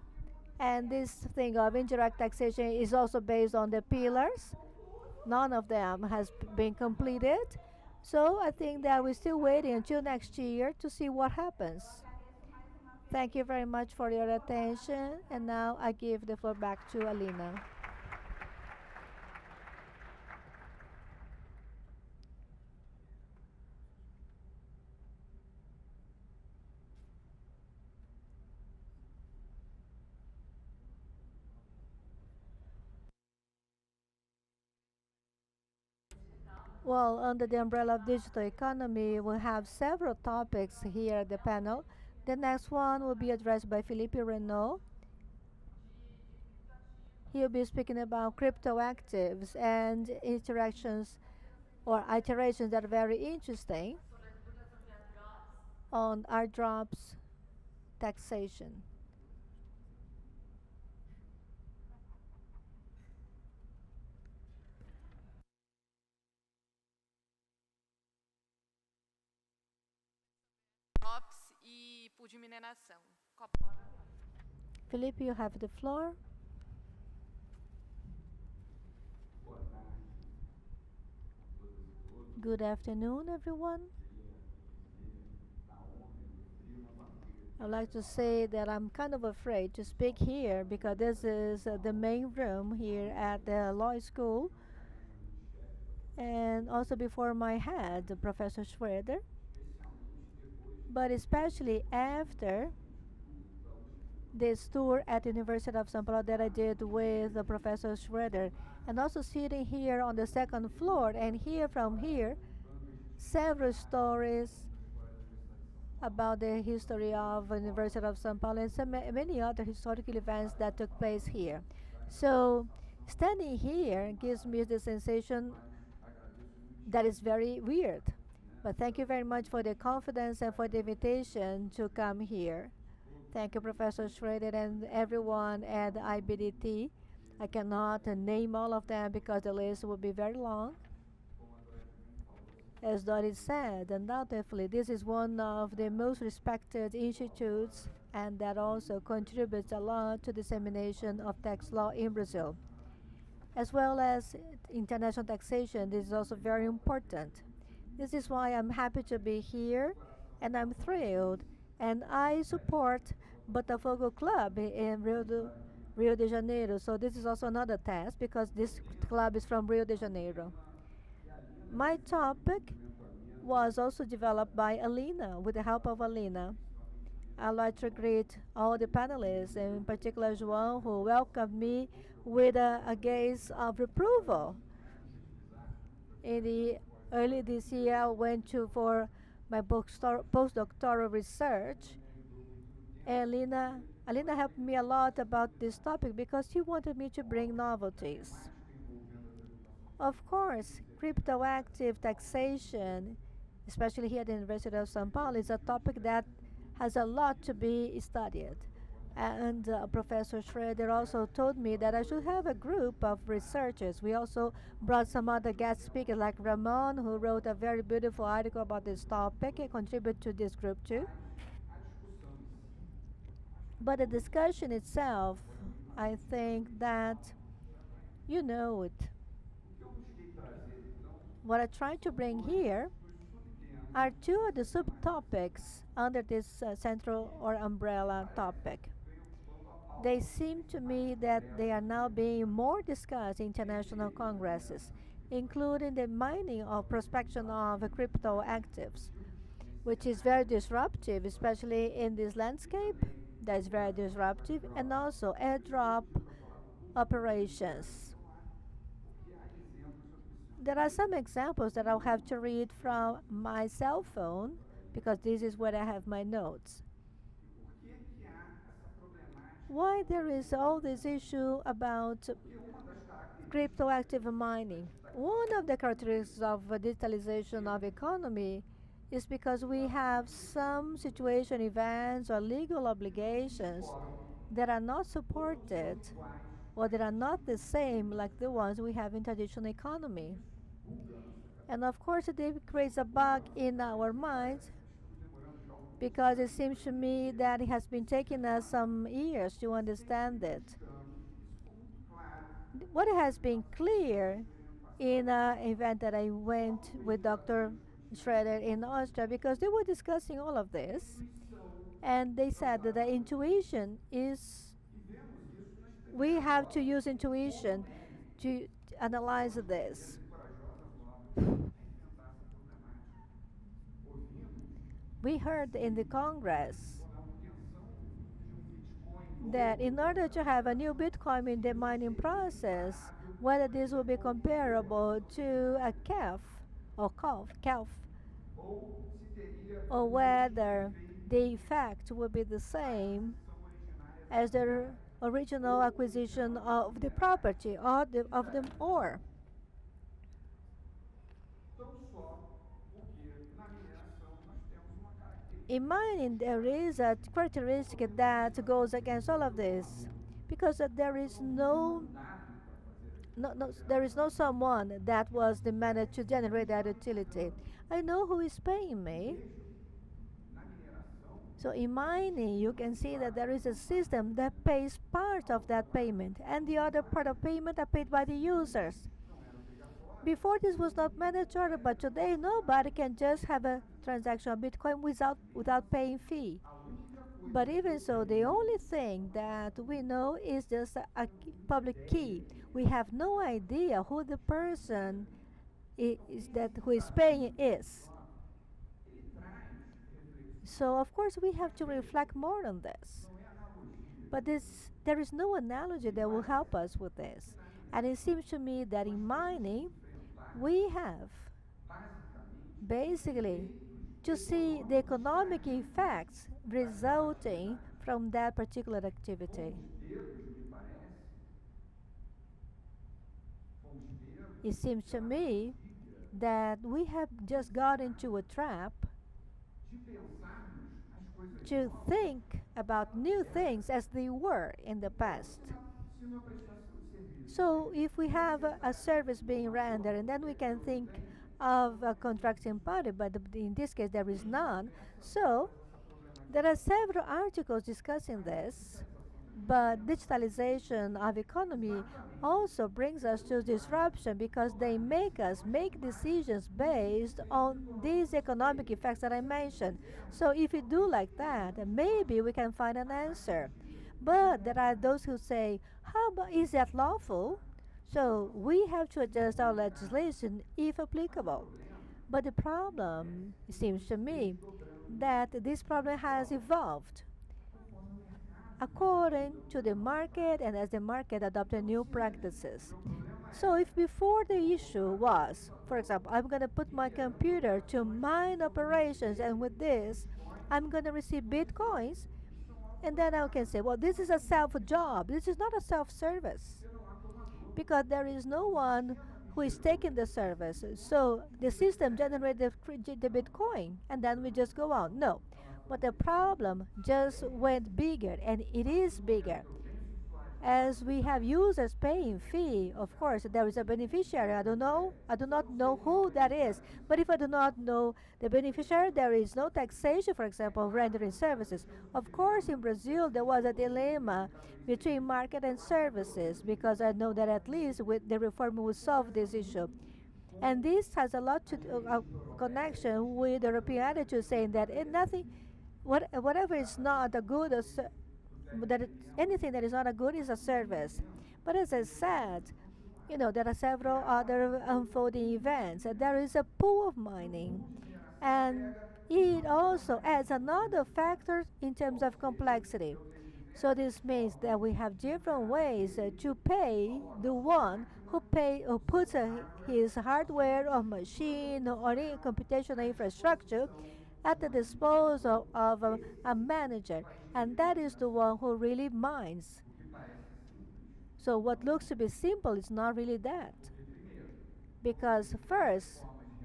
and this thing of indirect taxation is also based on the pillars. None of them has been completed. So I think that we're still waiting until next year to see what happens. Thank you very much for your attention. And now I give the floor back to Alina. Well, under the umbrella of digital economy, we'll have several topics here at the panel. The next one will be addressed by Philippe Renault. He'll be speaking about crypto actives and interactions or iterations that are very interesting on airdrops taxation. drops e pool de mineração. Felipe, you have the floor. Good afternoon, everyone. I'd like to say that I'm kind of afraid to speak here because this is the main room here at the law school. And also before my head, Professor Schroeder. But especially after this tour at the University of São Paulo that I did with Professor Schroeder, and also sitting here on the second floor and hear from here several stories about the history of the University of São Paulo and many other historical events that took place here. So standing here gives me the sensation that is very weird. But thank you very much for the confidence and for the invitation to come here. Thank you, Professor Schrader, and everyone at IBDT. I cannot name all of them because the list will be very long. As Doris said, undoubtedly, this is one of the most respected institutes and that also contributes a lot to dissemination of tax law in Brazil. As well as international taxation, this is also very important. This is why I'm happy to be here and I'm thrilled. And I support Botafogo Club in Rio de Janeiro. So this is also another test because this club is from Rio de Janeiro. My topic was also developed by Alina, with the help of Alina. I'd like to greet all the panelists, and in particular João, who welcomed me with a gaze of approval. In the early this year, I went to for my postdoctoral research. And Alina helped me a lot about this topic because she wanted me to bring novelties. Of course, cryptoactive taxation, especially here at the University of São Paulo, is a topic that has a lot to be studied. And Professor Schroeder also told me that I should have a group of researchers. We also brought some other guest speakers like Ramon, who wrote a very beautiful article about this topic and contribute to this group too. But the discussion itself, I think that you know it. What I try to bring here are two of the subtopics under this central or umbrella topic. They seem to me that they are now being more discussed in international congresses, including the mining or prospection of crypto actives, which is very disruptive, especially in this landscape. That is very disruptive, and also airdrop operations. There are some examples that I'll have to read from my cell phone because this is where I have my notes. Why there is all this issue about cryptoactive mining? One of the characteristics of digitalization of economy is because we have some situation events or legal obligations that are not supported or that are not the same like the ones we have in traditional economy. And of course, it creates a bug in our minds because it seems to me that it has been taking us some years to understand it. What has been clear in an event that I went with Dr. Schroeder in Austria, because they were discussing all of this, and they said that the intuition is, we have to use intuition to analyze this. We heard in the Congress that in order to have a new Bitcoin in the mining process, whether this will be comparable to a calf, or whether the effect will be the same as the original acquisition of the property or of the ore. In mining, there is a characteristic that goes against all of this, because there is there is no someone that was demanded to generate that utility. I know who is paying me. So in mining, you can see that there is a system that pays part of that payment, and the other part of payment are paid by the users. Before this was not mandatory, but today nobody can just have a transaction of Bitcoin without paying fee. But even so, the only thing that we know is just a public key. We have no idea who the person is that who is paying is. So of course we have to reflect more on this. But there is no analogy that will help us with this. And it seems to me that in mining, we have basically to see the economic effects resulting from that particular activity. It seems to me that we have just got into a trap to think about new things as they were in the past. So if we have a service being rendered, and then we can think of a contracting party, but in this case there is none. So there are several articles discussing this, but digitalization of economy also brings us to disruption because they make us make decisions based on these economic effects that I mentioned. So if we do like that, maybe we can find an answer. But there are those who say, how about, is that lawful? So we have to adjust our legislation if applicable. But the problem, it seems to me, that this problem has evolved according to the market and as the market adopted new practices. So if before the issue was, for example, I'm going to put my computer to mine operations, and with this, I'm going to receive bitcoins, and then I can say, well, this is a self-job. This is not a self-service because there is no one who is taking the service. So the system generates the bitcoin, and then we just go on. No, But the problem just went bigger, and it is bigger. As we have users paying fee, of course, there is a beneficiary. I do not know who that is. But if I do not know the beneficiary, there is no taxation, for example, of rendering services. Of course, in Brazil, there was a dilemma between market and services because I know that at least with the reform will solve this issue. And this has a lot to do, connection with the European attitude saying that nothing, whatever is not a good or anything that is not a good is a service. But as I said, there are several other unfolding events. There is a pool of mining, and it also adds another factor in terms of complexity. So this means that we have different ways to pay the one who puts his hardware or machine or computational infrastructure at the disposal of a manager, and that is the one who really mines. So what looks to be simple is not really that. Because first,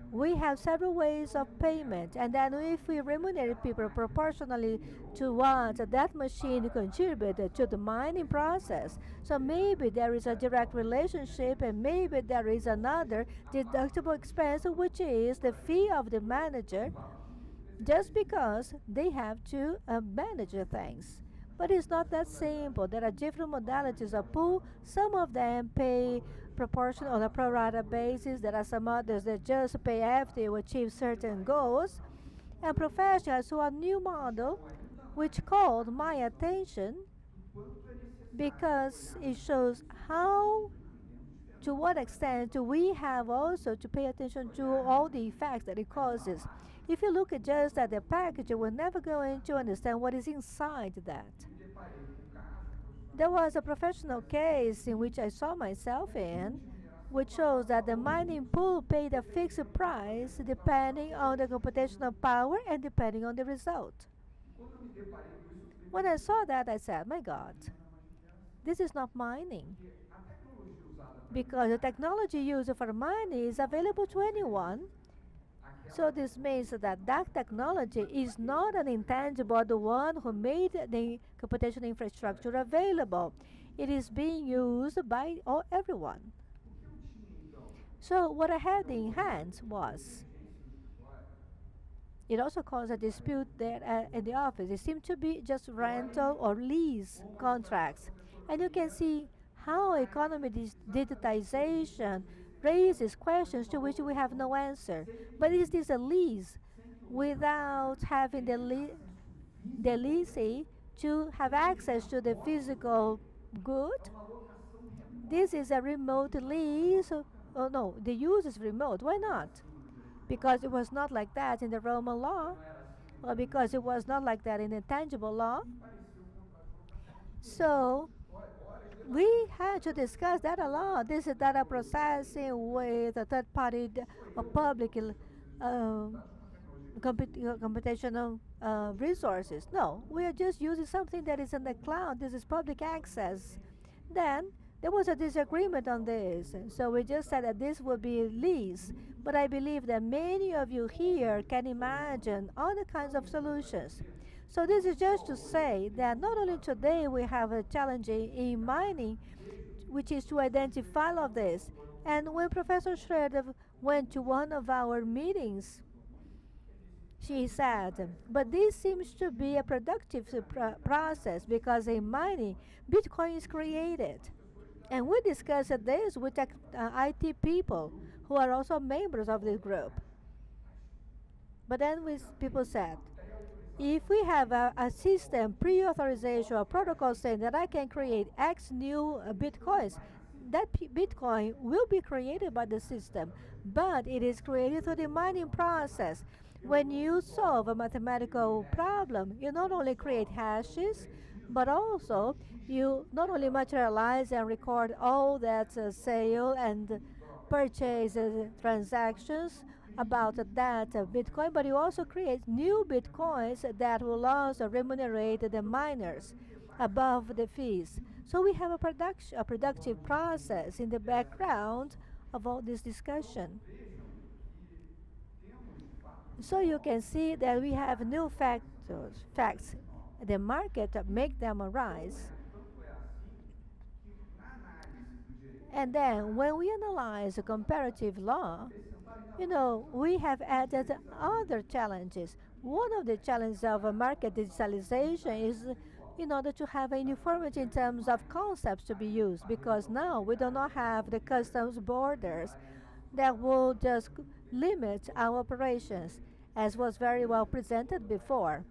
we have several ways of payment, and then if we remunerate people proportionally to what that machine contributed to the mining process, so maybe there is a direct relationship, and maybe there is another deductible expense, which is the fee of the manager just because they have to manage the things. But it's not that simple. There are different modalities of pool. Some of them pay proportional on a pro rata basis. There are some others that just pay after you achieve certain goals. And professionals who are new model, which called my attention because it shows how to what extent do we have also to pay attention to all the effects that it causes. If you look at just at the package, you will never going to understand what is inside that. There was a professional case in which I saw myself in, which shows that the mining pool paid a fixed price depending on the computational power and depending on the result. When I saw that, I said, my God, this is not mining. Because the technology used for mining is available to anyone. So this means that that technology is not an intangible, the one who made the computational infrastructure available. It is being used by everyone. So what I had in hand was, it also caused a dispute there in the office. It seemed to be just rental or lease contracts. And you can see how economy digitization raises questions to which we have no answer. But is this a lease without having the leasee to have access to the physical good? This is a remote lease. Oh no, the use is remote. Why not? Because it was not like that in the Roman law, or because it was not like that in the tangible law. So we had to discuss that a lot. This is data processing with a third party or public computational resources. No, we are just using something that is in the cloud. This is public access. Then there was a disagreement on this, so we just said that this would be lease. But I believe that many of you here can imagine all the kinds of solutions. So this is just to say that not only today we have a challenge in mining, which is to identify all of this. And when Professor Schroeder went to one of our meetings, she said, but this seems to be a productive process because in mining, Bitcoin is created. And we discussed this with IT people who are also members of this group. But then people said, if we have a system pre-authorization or protocol saying that I can create X new Bitcoins, that Bitcoin will be created by the system, but it is created through the mining process. When you solve a mathematical problem, you not only create hashes, but also you not only materialize and record all that sale and purchase transactions about that Bitcoin, but you also create new Bitcoins that will also remunerate the miners above the fees. So we have a productive process in the background of all this discussion. So you can see that we have new facts. The market make them arise. And then when we analyze the comparative law, we have added other challenges. One of the challenges of market digitalization is in order to have a uniformity in terms of concepts to be used, because now we do not have the customs borders that will just limit our operations, as was very well presented before.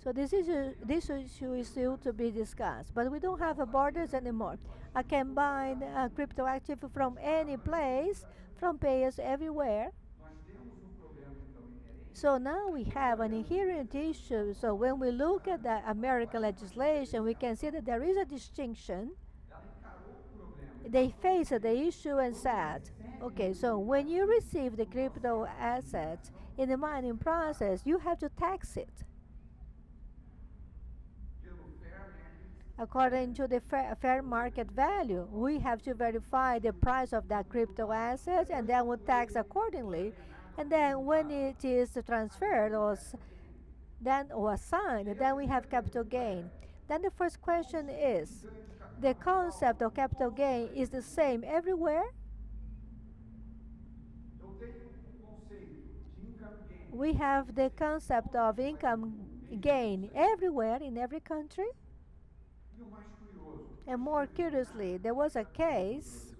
So this issue is still to be discussed, but we don't have borders anymore. I can buy a crypto active from any place, from payers everywhere. So now we have an inherent issue. So when we look at the American legislation, we can see that there is a distinction. They faced the issue and said, okay, so when you receive the crypto asset in the mining process, you have to tax it according to the fair market value. We have to verify the price of that crypto asset and then we tax accordingly. And then when it is transferred or assigned, then we have capital gain. Then the first question is, the concept of capital gain is the same everywhere? We have the concept of income gain everywhere in every country. And more curiously, there was a case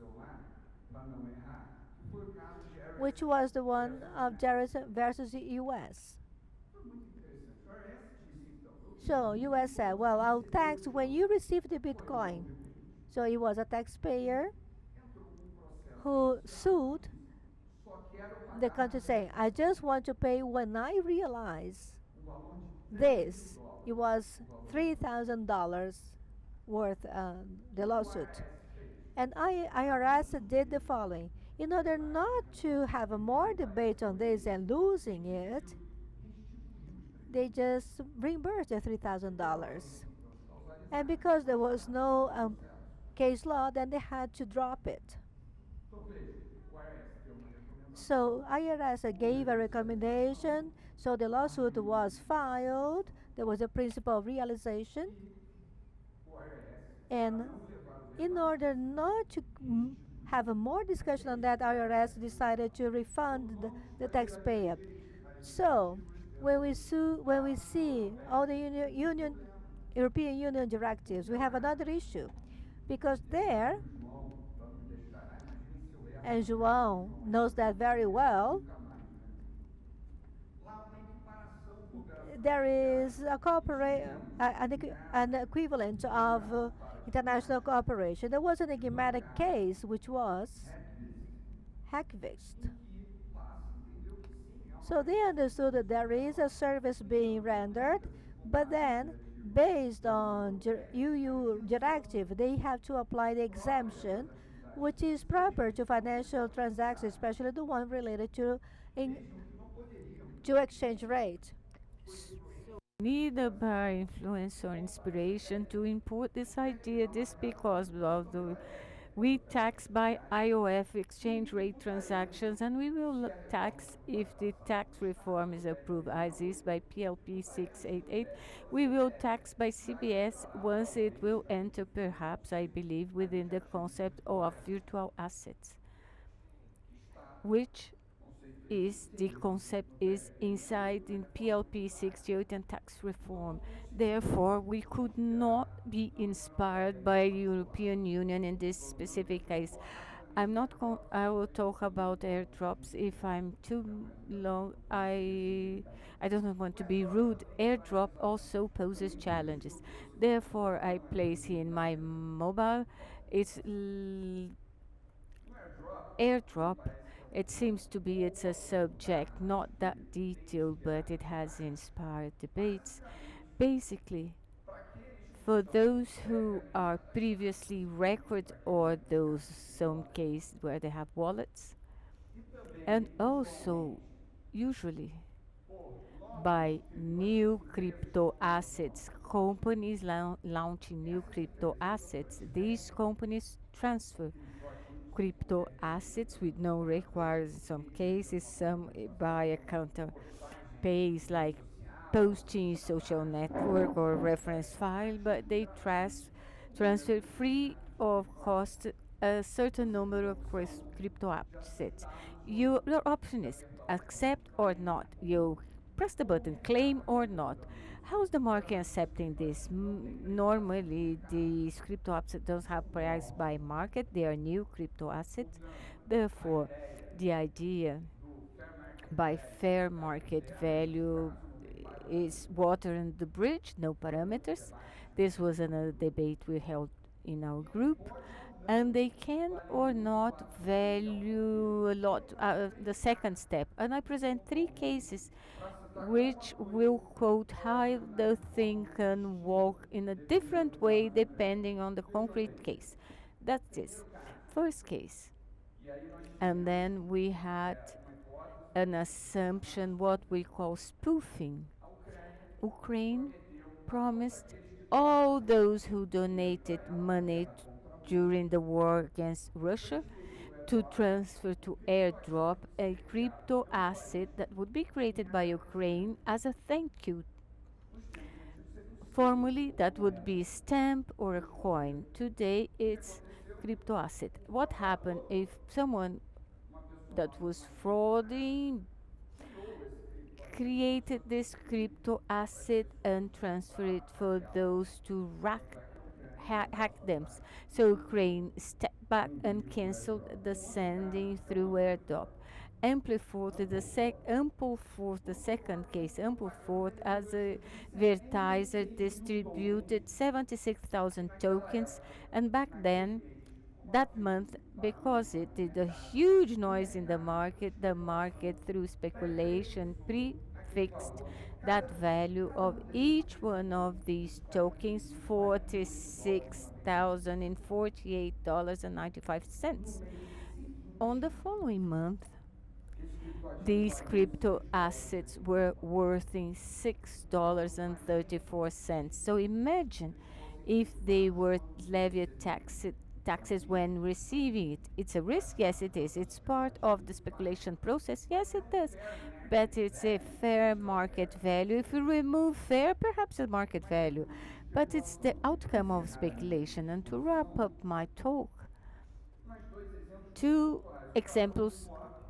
which was the one of Jarrett versus the US. So US said, well, I'll tax when you receive the Bitcoin. So it was a taxpayer who sued the country saying, I just want to pay when I realize this. It was $3,000 worth the lawsuit. And IRS did the following. In order not to have a more debate on this and losing it, they just reimbursed the $3,000. And because there was no case law, then they had to drop it. So IRS gave a recommendation, so the lawsuit was filed. There was a principle of realization. And in order not to have a more discussion on that, IRS decided to refund the taxpayer. So when we see all the European Union directives, we have another issue, because there, and João knows that very well, there is an equivalent of international cooperation. There was an enigmatic case which was hacktivist. So they understood that there is a service being rendered, but then, based on EU directive, they have to apply the exemption, which is proper to financial transactions, especially the one related to exchange rate. Neither by influence or inspiration to import this idea, this because of the we tax by IOF exchange rate transactions, and we will tax if the tax reform is approved as is by PLP 688. We will tax by CBS once it will enter, perhaps, I believe, within the concept of virtual assets, which is the concept is inside in PLP 68 and tax reform. Therefore, we could not be inspired by European Union in this specific case. I will talk about airdrops if I'm too long. I don't want to be rude. Airdrop also poses challenges. Therefore, I place here in my mobile. It's airdrop. It seems to be it's a subject not that detailed, but it has inspired debates. Basically, for those who are previously record or those some case where they have wallets, and also usually by new crypto assets, companies launching new crypto assets, these companies transfer crypto assets with no requires in some cases. Some by a counter pays like posting social network or reference file, but they transfer free of cost a certain number of crypto assets. Your option is accept or not. You press the button, claim or not. How's the market accepting this? Normally, these crypto assets don't have price by market. They are new crypto assets. Therefore, the idea by fair market value is water in the bridge, no parameters. This was another debate we held in our group. And they can or not value a lot. The second step, and I present three cases which will quote how the thing can walk in a different way depending on the concrete case. That's this first case. And then we had an assumption, what we call spoofing. Ukraine promised all those who donated money during the war against Russia to transfer to airdrop a crypto asset that would be created by Ukraine as a thank you. Formerly, that would be a stamp or a coin. Today, it's crypto asset. What happened if someone that was frauding created this crypto asset and transferred it for those to hack them? So Ukraine stepped back and canceled the sending through airdrop. Ample the second case, Ample as a advertiser distributed 76,000 tokens, and back then that month, because it did a huge noise in the market through speculation prefixed that value of each one of these tokens $46,048.95. On the following month, these crypto assets were worth $6.34. So imagine if they were levied taxes when receiving it. It's a risk, yes it is. It's part of the speculation process, yes it does. But it's a fair market value. If we remove fair, perhaps a market value. But it's the outcome of speculation. And to wrap up my talk, two examples.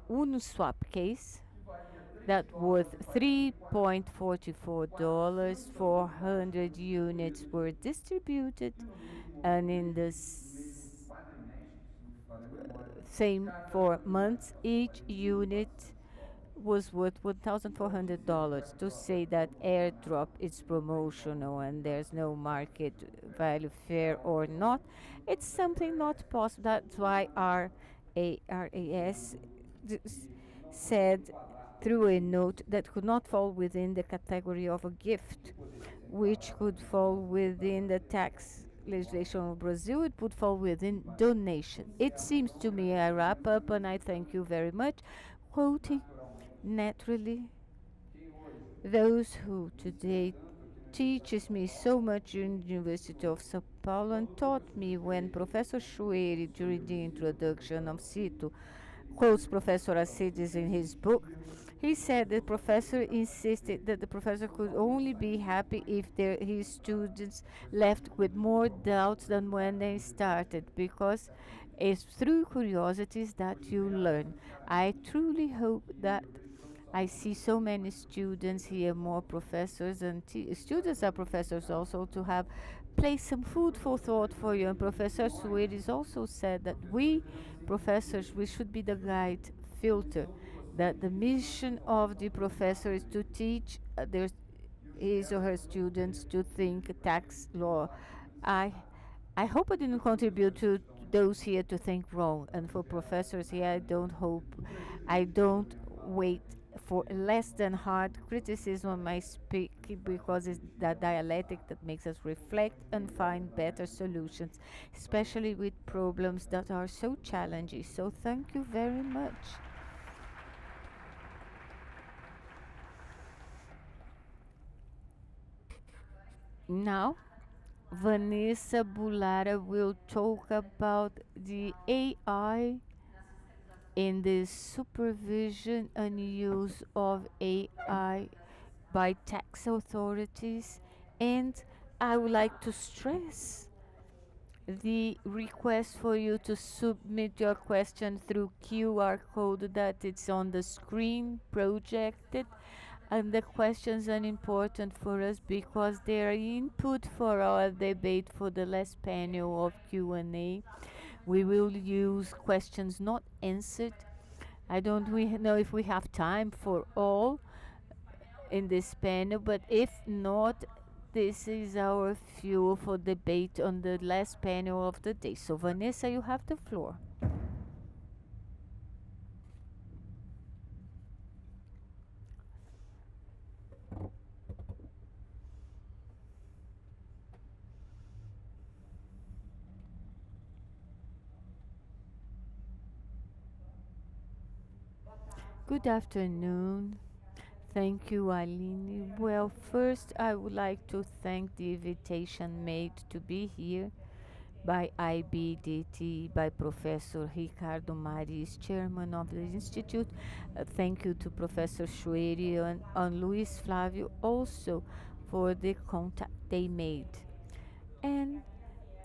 Uniswap case that worth $3.44, 400 units were distributed, and in the same 4 months, each unit was worth $1,400. To say that airdrop is promotional and there's no market value, fair or not, it's something not possible. That's why our RAS said through a note that could not fall within the category of a gift, which could fall within the tax legislation of Brazil. It would fall within donation. It seems to me, I wrap up and I thank you very much, quoting naturally those who today teaches me so much in the University of Sao Paulo and taught me when Professor Schueri, during the introduction of CITO, quotes Professor Acides in his book. He said the professor insisted that the professor could only be happy if his students left with more doubts than when they started, because it's through curiosities that you learn. I truly hope that I see so many students here, more professors, and students are professors also, to have place some food for thought for you. And Professor Suarez also said that we professors, we should be the guide filter, that the mission of the professor is to teach his or her students to think tax law. I I hope I didn't contribute to those here to think wrong. And for professors here, I don't wait for less than hard criticism on my speaking, because it's that dialectic that makes us reflect and find better solutions, especially with problems that are so challenging. So thank you very much. Now Vanessa Bulara will talk about the AI in the supervision and use of AI by tax authorities. And I would like to stress the request for you to submit your question through QR code that it's on the screen projected. And the questions are important for us because they are input for our debate for the last panel of Q&A. We will use questions not answered. I don't we know if we have time for all in this panel, but if not, this is our fuel for debate on the last panel of the day. So, Vanessa, you have the floor. Good afternoon. Thank you, Aline. Well, first, I would like to thank the invitation made to be here by IBDT, by Professor Ricardo Maris, chairman of the Institute. Thank you to Professor Schwery and Luis Flavio also for the contact they made. And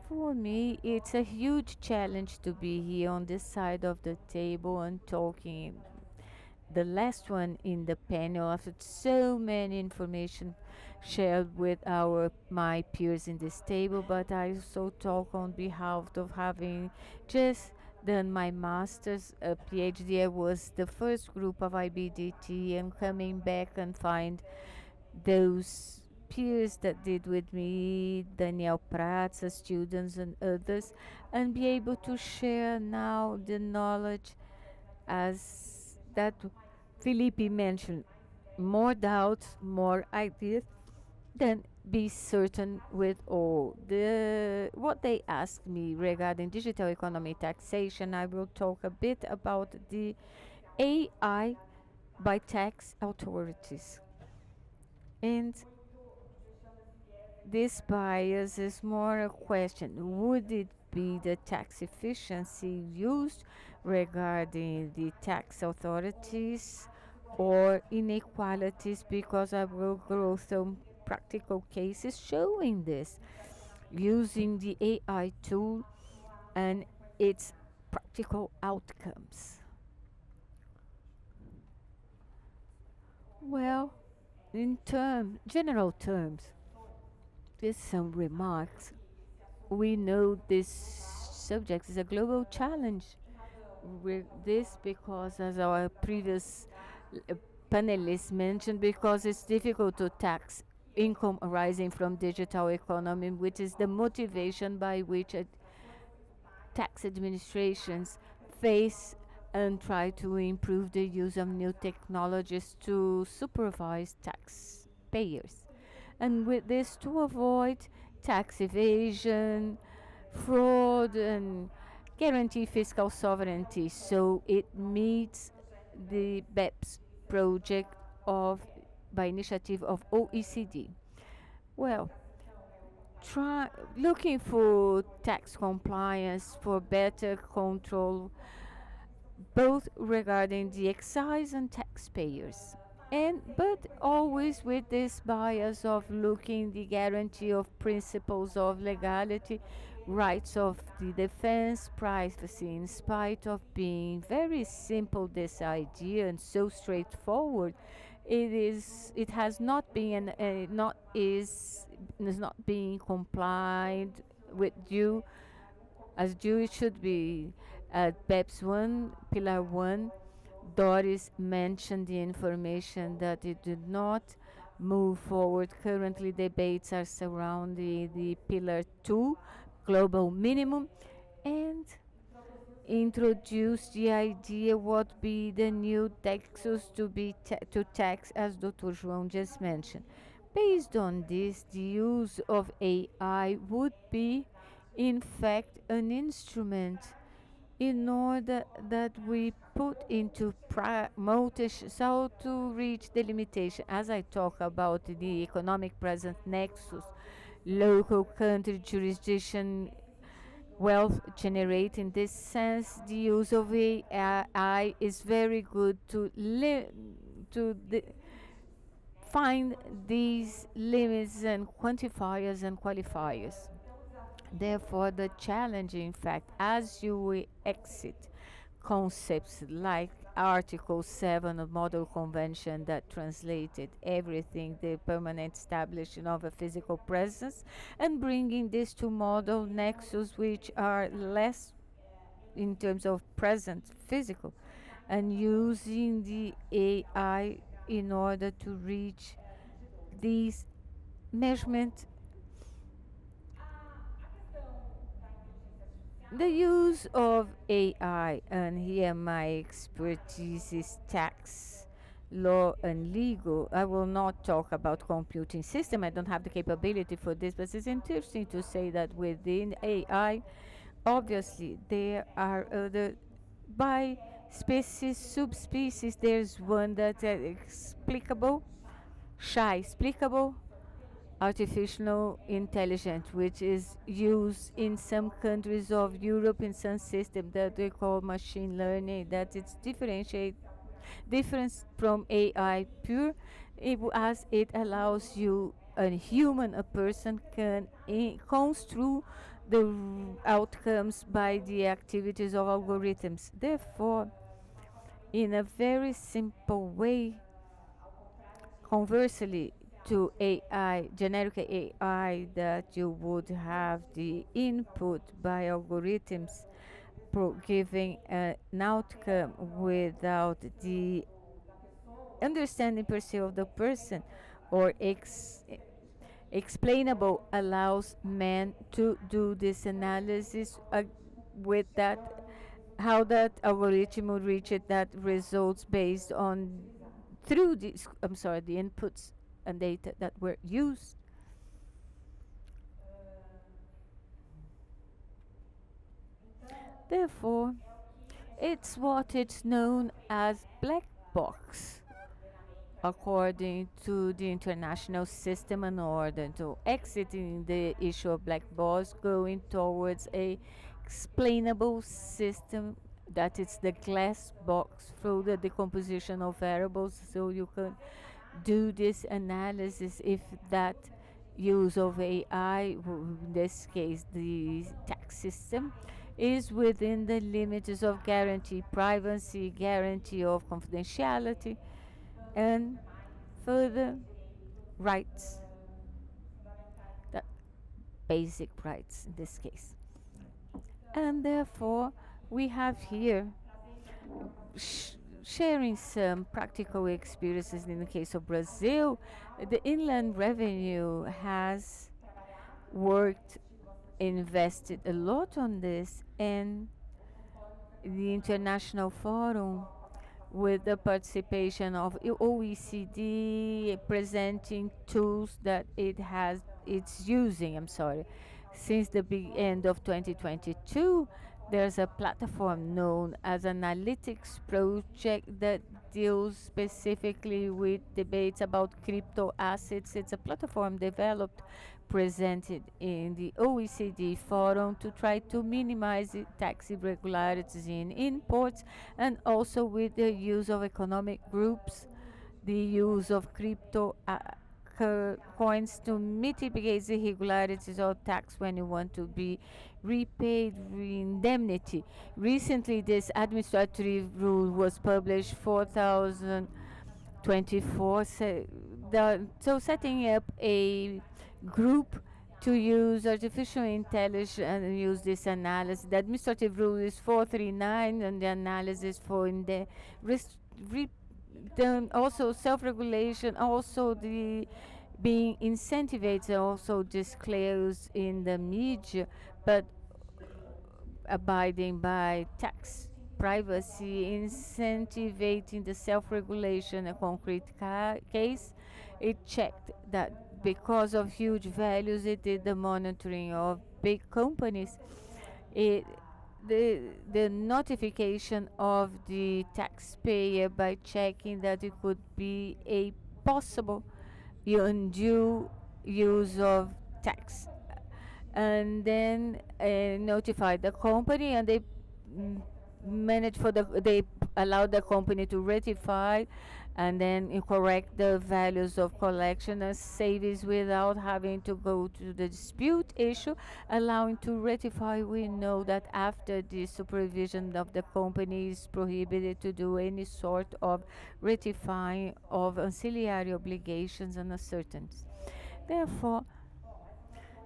for me, it's a huge challenge to be here on this side of the table and talking the last one in the panel after so many information shared with our my peers in this table, but I also talk on behalf of having just done my master's PhD. I was the first group of IBDT and coming back and find those peers that did with me, Daniel Prats, students and others, and be able to share now the knowledge as that Felipe mentioned, more doubts, more ideas, then be certain with all. What they asked me regarding digital economy taxation, I will talk a bit about the AI by tax authorities. And this bias is more a question. Would it be the tax efficiency used regarding the tax authorities or inequalities? Because I will go through practical cases showing this using the AI tool and its practical outcomes. Well, in general terms, with some remarks, we know this subject is a global challenge. With this because, as our previous uh, panelists mentioned, because it's difficult to tax income arising from digital economy, which is the motivation by which tax administrations face and try to improve the use of new technologies to supervise taxpayers. And with this, to avoid tax evasion, fraud, and guarantee fiscal sovereignty. So it meets the BEPS project of by initiative of OECD. Well, try looking for tax compliance for better control both regarding the excise and taxpayers. And but always with this bias of looking the guarantee of principles of legality, rights of the defense, privacy, in spite of being very simple this idea and so straightforward, it has not been not is not being complied with due as due it should be. At BEPS 1, Pillar 1, Doris mentioned the information that it did not move forward. Currently, debates are surrounding the Pillar 2, global minimum, and introduce the idea what be the new taxes to be to tax, as Dr. João just mentioned. Based on this, the use of AI would be, in fact, an instrument in order that we put into practice how to reach the limitation. As I talk about the economic present nexus, local country jurisdiction wealth generate. In this sense, the use of AI is very good to find these limits and quantifiers and qualifiers. Therefore, the challenge, in fact, as you exit concepts like Article 7 of Model Convention that translated everything, the permanent establishment of a physical presence, and bringing this to model nexus, which are less in terms of present physical, and using the AI in order to reach these measurement. The use of AI, and here my expertise is tax, law, and legal. I will not talk about computing system. I don't have the capability for this, but it's interesting to say that within AI, obviously there are other by species, subspecies. There's one that explicable, shy, explicable artificial intelligence, which is used in some countries of Europe in some system that we call machine learning, that it's different from AI pure, as it allows you a human, a person can construct the outcomes by the activities of algorithms. Therefore, in a very simple way, conversely, to AI, generic AI, that you would have the input by algorithms giving an outcome without the understanding per se of the person, or explainable allows man to do this analysis with that, how that algorithm will reach it, that results based on through these, I'm sorry, the inputs and data that were used. Therefore, it's what it's known as black box according to the international system, in order to exiting the issue of black box, going towards a explainable system, that it's the glass box through the decomposition of variables, so you can do this analysis if that use of AI, in this case the tax system, is within the limits of guarantee privacy, guarantee of confidentiality, and further rights, that basic rights in this case. And therefore, we have here sharing some practical experiences. In the case of Brazil, the inland revenue has worked, invested a lot on this, and the international forum with the participation of OECD presenting tools that it's using, I'm sorry, since the end of 2022. There's a platform known as Analytics Project that deals specifically with debates about crypto assets. It's a platform developed, presented in the OECD forum to try to minimize tax irregularities in imports, and also with the use of economic groups, the use of crypto coins to mitigate the irregularities of tax when you want to be repaid indemnity. Recently, this administrative rule was published 4024. So setting up a group to use artificial intelligence and use this analysis. The administrative rule is 439, and the analysis for in the risk, then also self-regulation, also the being incentivized, also disclosed in the media, but abiding by tax privacy, incentivizing the self-regulation. A concrete case, it checked that because of huge values, it did the monitoring of big companies. It the notification of the taxpayer by checking that it could be a possible undue use of tax, and then notify the company, and they mm, manage for they allow the company to ratify and then correct the values of collection as savings without having to go to the dispute issue, allowing to ratify. We know that after the supervision of the company is prohibited to do any sort of ratifying of ancillary obligations and uncertainties. Therefore,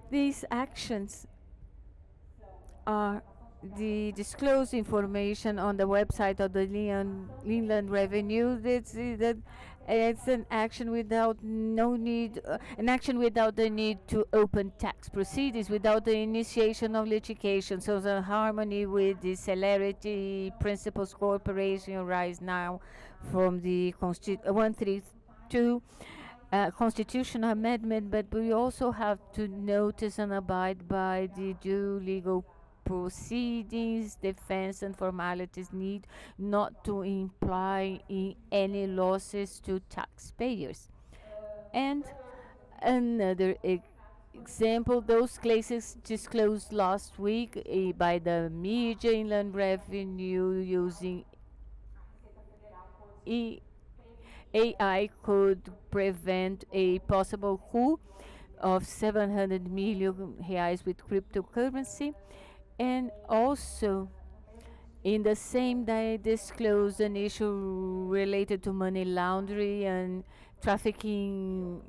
these actions are the disclosed information on the website of the Inland Revenue. That it's an action without no need, an action without the need to open tax proceedings, without the initiation of litigation. So the harmony with the celerity principles corporation arise now from the 132 constitutional amendment, but we also have to notice and abide by the due legal proceedings, defense, and formalities need not to imply in any losses to taxpayers. And another example, those cases disclosed last week by the media, Inland Revenue using AI could prevent a possible coup of 700 million reais with cryptocurrency. And also, in the same day, disclosed an issue related to money laundering and trafficking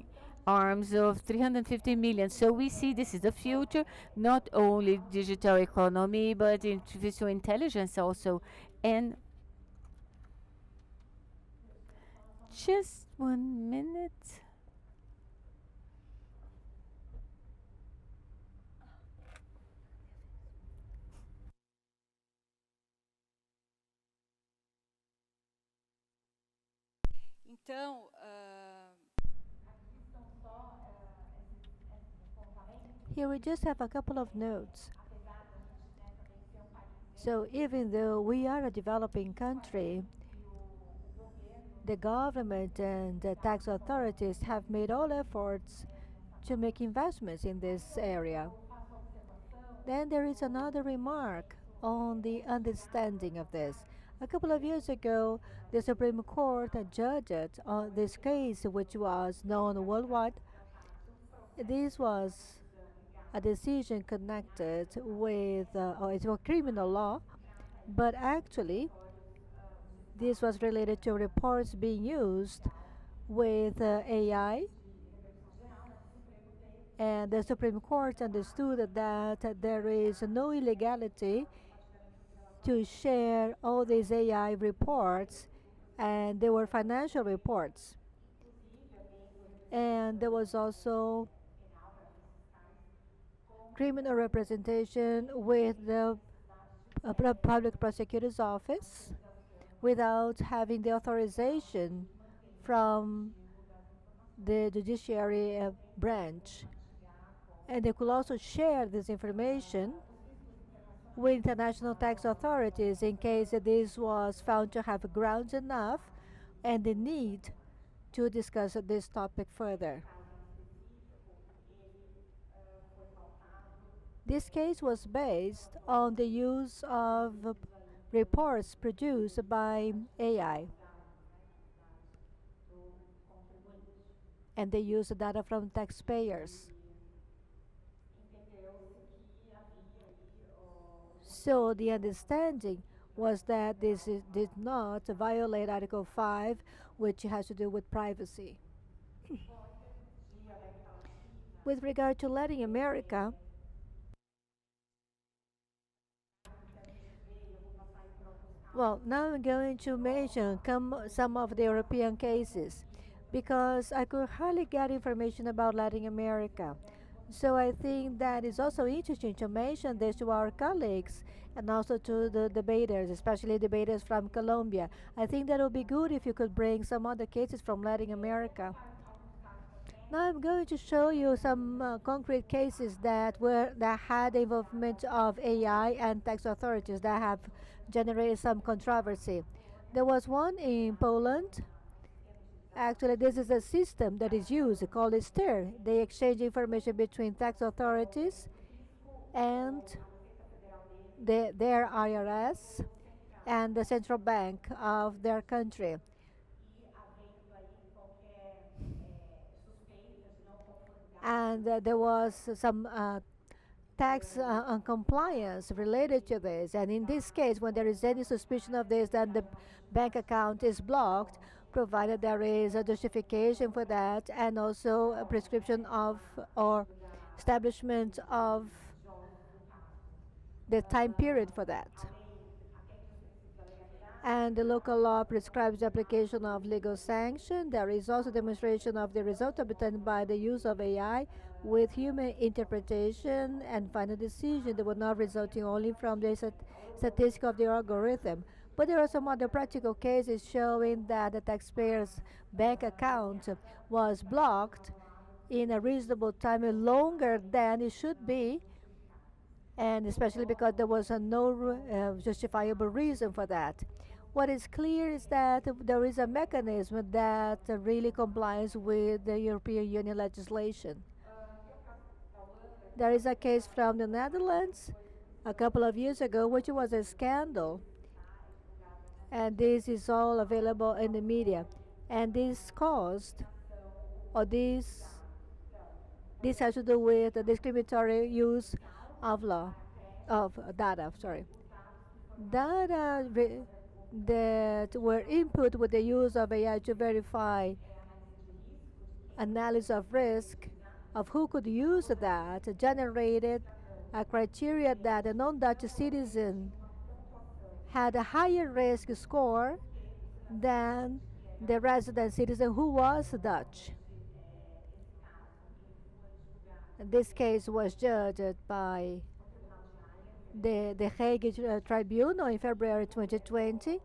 arms of 350 million. So we see this is the future, not only digital economy, but artificial intelligence also. And just 1 minute. Então, Here we just have a couple of notes. So even though we are a developing country, the government and the tax authorities have made all efforts to make investments in this area. Then there is another remark on the understanding of this. A couple of years ago, the Supreme Court judged on this case, which was known worldwide. This was a decision connected with it's a criminal law, but actually this was related to reports being used with AI, and the Supreme Court understood that there is no illegality to share all these AI reports, and they were financial reports. And there was also criminal representation with the public prosecutor's office without having the authorization from the judiciary branch. And they could also share this information with international tax authorities in case this was found to have grounds enough and the need to discuss this topic further. This case was based on the use of reports produced by AI, and they use data from taxpayers. So the understanding was that did not violate Article 5, which has to do with privacy. With regard to Latin America, well, now I'm going to mention some of the European cases because I could hardly get information about Latin America. So I think that it's also interesting to mention this to our colleagues and also to the debaters, especially debaters from Colombia. I think that would be good if you could bring some other cases from Latin America. Now I'm going to show you some concrete cases that had the involvement of AI and tax authorities that have generated some controversy. There was one in Poland, Actually, this is a system that is used called a STIR. They exchange information between tax authorities and their IRS and the central bank of their country. And there was some tax uncompliance related to this. And in this case, when there is any suspicion of this, then the bank account is blocked, provided there is a justification for that and also a prescription of or establishment of the time period for that. And the local law prescribes the application of legal sanction. There is also demonstration of the result obtained by the use of AI with human interpretation and final decision that were not resulting only from the statistic of the algorithm. But there are some other practical cases showing that the taxpayer's bank account was blocked in a reasonable time longer than it should be, and especially because there was no justifiable reason for that. What is clear is that there is a mechanism that really complies with the European Union legislation. There is a case from the Netherlands a couple of years ago, which was a scandal, and this is all available in the media. And this caused, or this has to do with the discriminatory use of law, of data. Sorry, data that were input with the use of AI to verify analysis of risk of who could use that generated a criteria that a non-Dutch citizen had a higher risk score than the resident citizen who was Dutch. This case was judged by the Hague Tribunal in February 2020.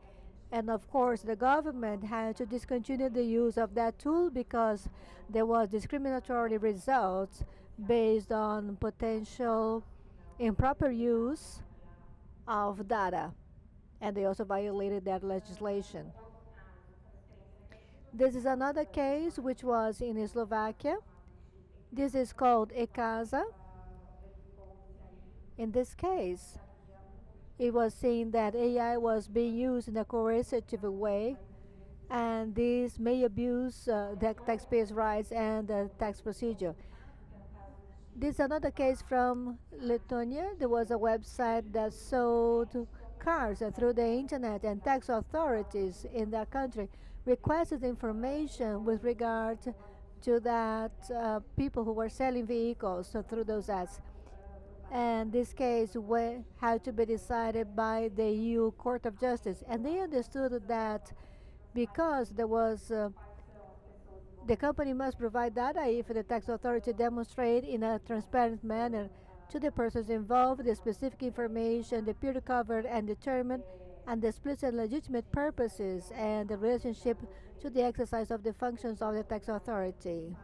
And of course, the government had to discontinue the use of that tool because there was discriminatory results based on potential improper use of data. And they also violated that legislation. This is another case which was in Slovakia. This is called ECASA. In this case, it was seen that AI was being used in a coercive way, and this may abuse the taxpayers' rights and the tax procedure. This is another case from Lithuania. There was a website that sold cars through the internet, and tax authorities in that country requested information with regard to that people who were selling vehicles through those ads. And this case had to be decided by the EU Court of Justice. And they understood that because there was the company must provide data if the tax authority demonstrate in a transparent manner to the persons involved the specific information, the period covered and determined, and the explicit legitimate purposes and the relationship to the exercise of the functions of the tax authority.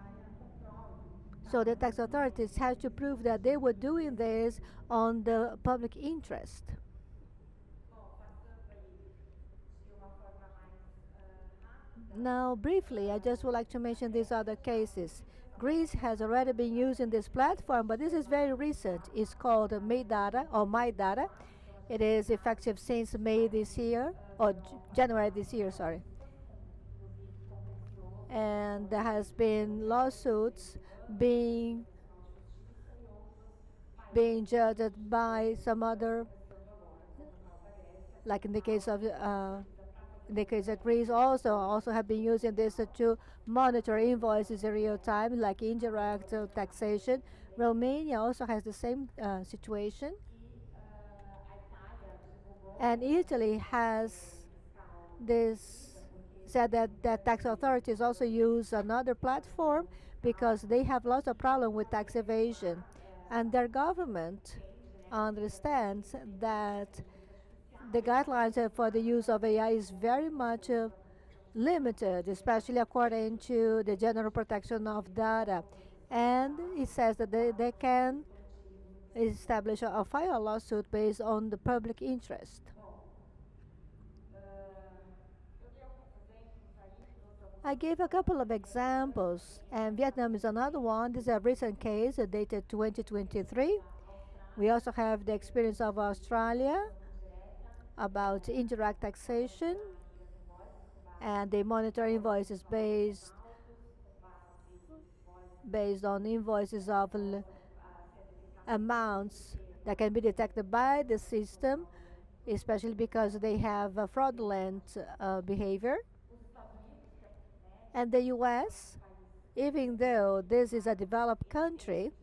So the tax authorities had to prove that they were doing this on the public interest. Now, briefly, I just would like to mention these other cases. Greece has already been using this platform, but this is very recent. It's called MyData or MyData. It is effective since May this year, or January this year, sorry. And there has been lawsuits being judged by some other, like in the case of Greece, also have been using this to monitor invoices in real time, like indirect taxation. Romania also has the same situation, and Italy has this said that tax authorities also use another platform because they have lots of problem with tax evasion, and their government understands that the guidelines for the use of AI is very much limited, especially according to the general protection of data. And it says that they can establish or file a lawsuit based on the public interest. I gave a couple of examples, and Vietnam is another one. This is a recent case dated 2023. We also have the experience of Australia about indirect taxation, and they monitor invoices based on invoices of amounts that can be detected by the system, especially because they have fraudulent behavior. And the US, even though this is a developed country,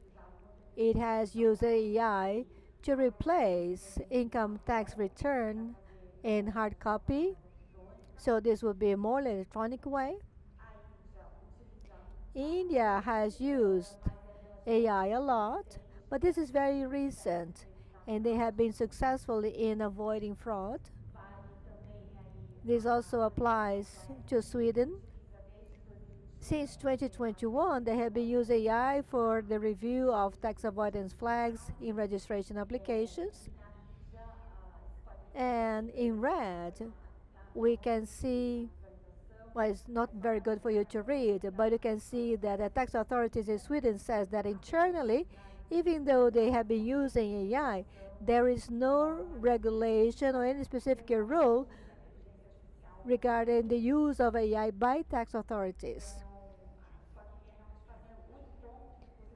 it has used AI to replace income tax return in hard copy. So this would be a more electronic way. India has used AI a lot, but this is very recent, and they have been successful in avoiding fraud. This also applies to Sweden. Since 2021, they have been using AI for the review of tax avoidance flags in registration applications. And in red, we can see, well, it's not very good for you to read, but you can see that the tax authorities in Sweden says that internally, even though they have been using AI, there is no regulation or any specific rule regarding the use of AI by tax authorities.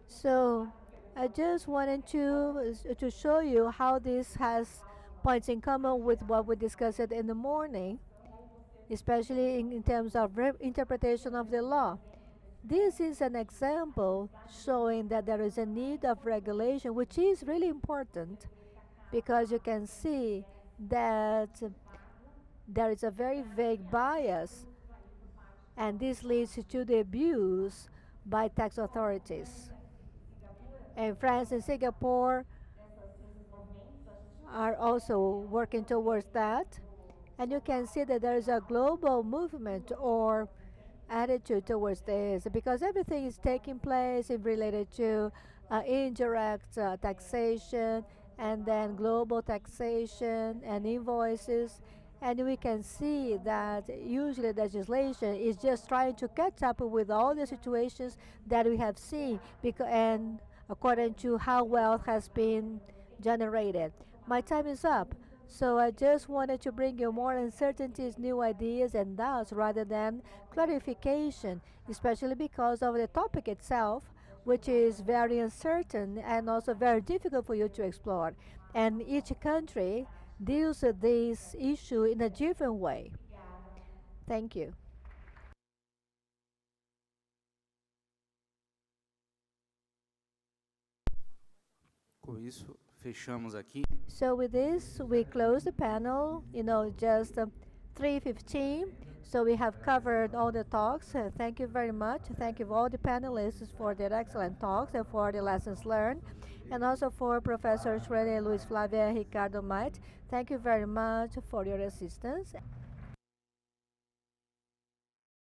So I just wanted to show you how this has points in common with what we discussed in the morning, especially in terms of interpretation of the law. This is an example showing that there is a need of regulation, which is really important because you can see that there is a very vague bias, and this leads to the abuse by tax authorities. And France and Singapore are also working towards that. And you can see that there is a global movement or attitude towards this because everything is taking place in related to indirect taxation and then global taxation and invoices. And we can see that usually legislation is just trying to catch up with all the situations that we have seen and according to how wealth has been generated. My time is up. So I just wanted to bring you more uncertainties, new ideas, and doubts rather than clarification, especially because of the topic itself, which is very uncertain and also very difficult for you to explore. And each country deals with this issue in a different way. Thank you. Com isso, fechamos aqui. So with this, we close the panel, just 3:15. So we have covered all the talks. Thank you very much. Thank you all the panelists for their excellent talks and for the lessons learned. And also for Professors Rene, Luis Flavia, and Ricardo Mait. Thank you very much for your assistance.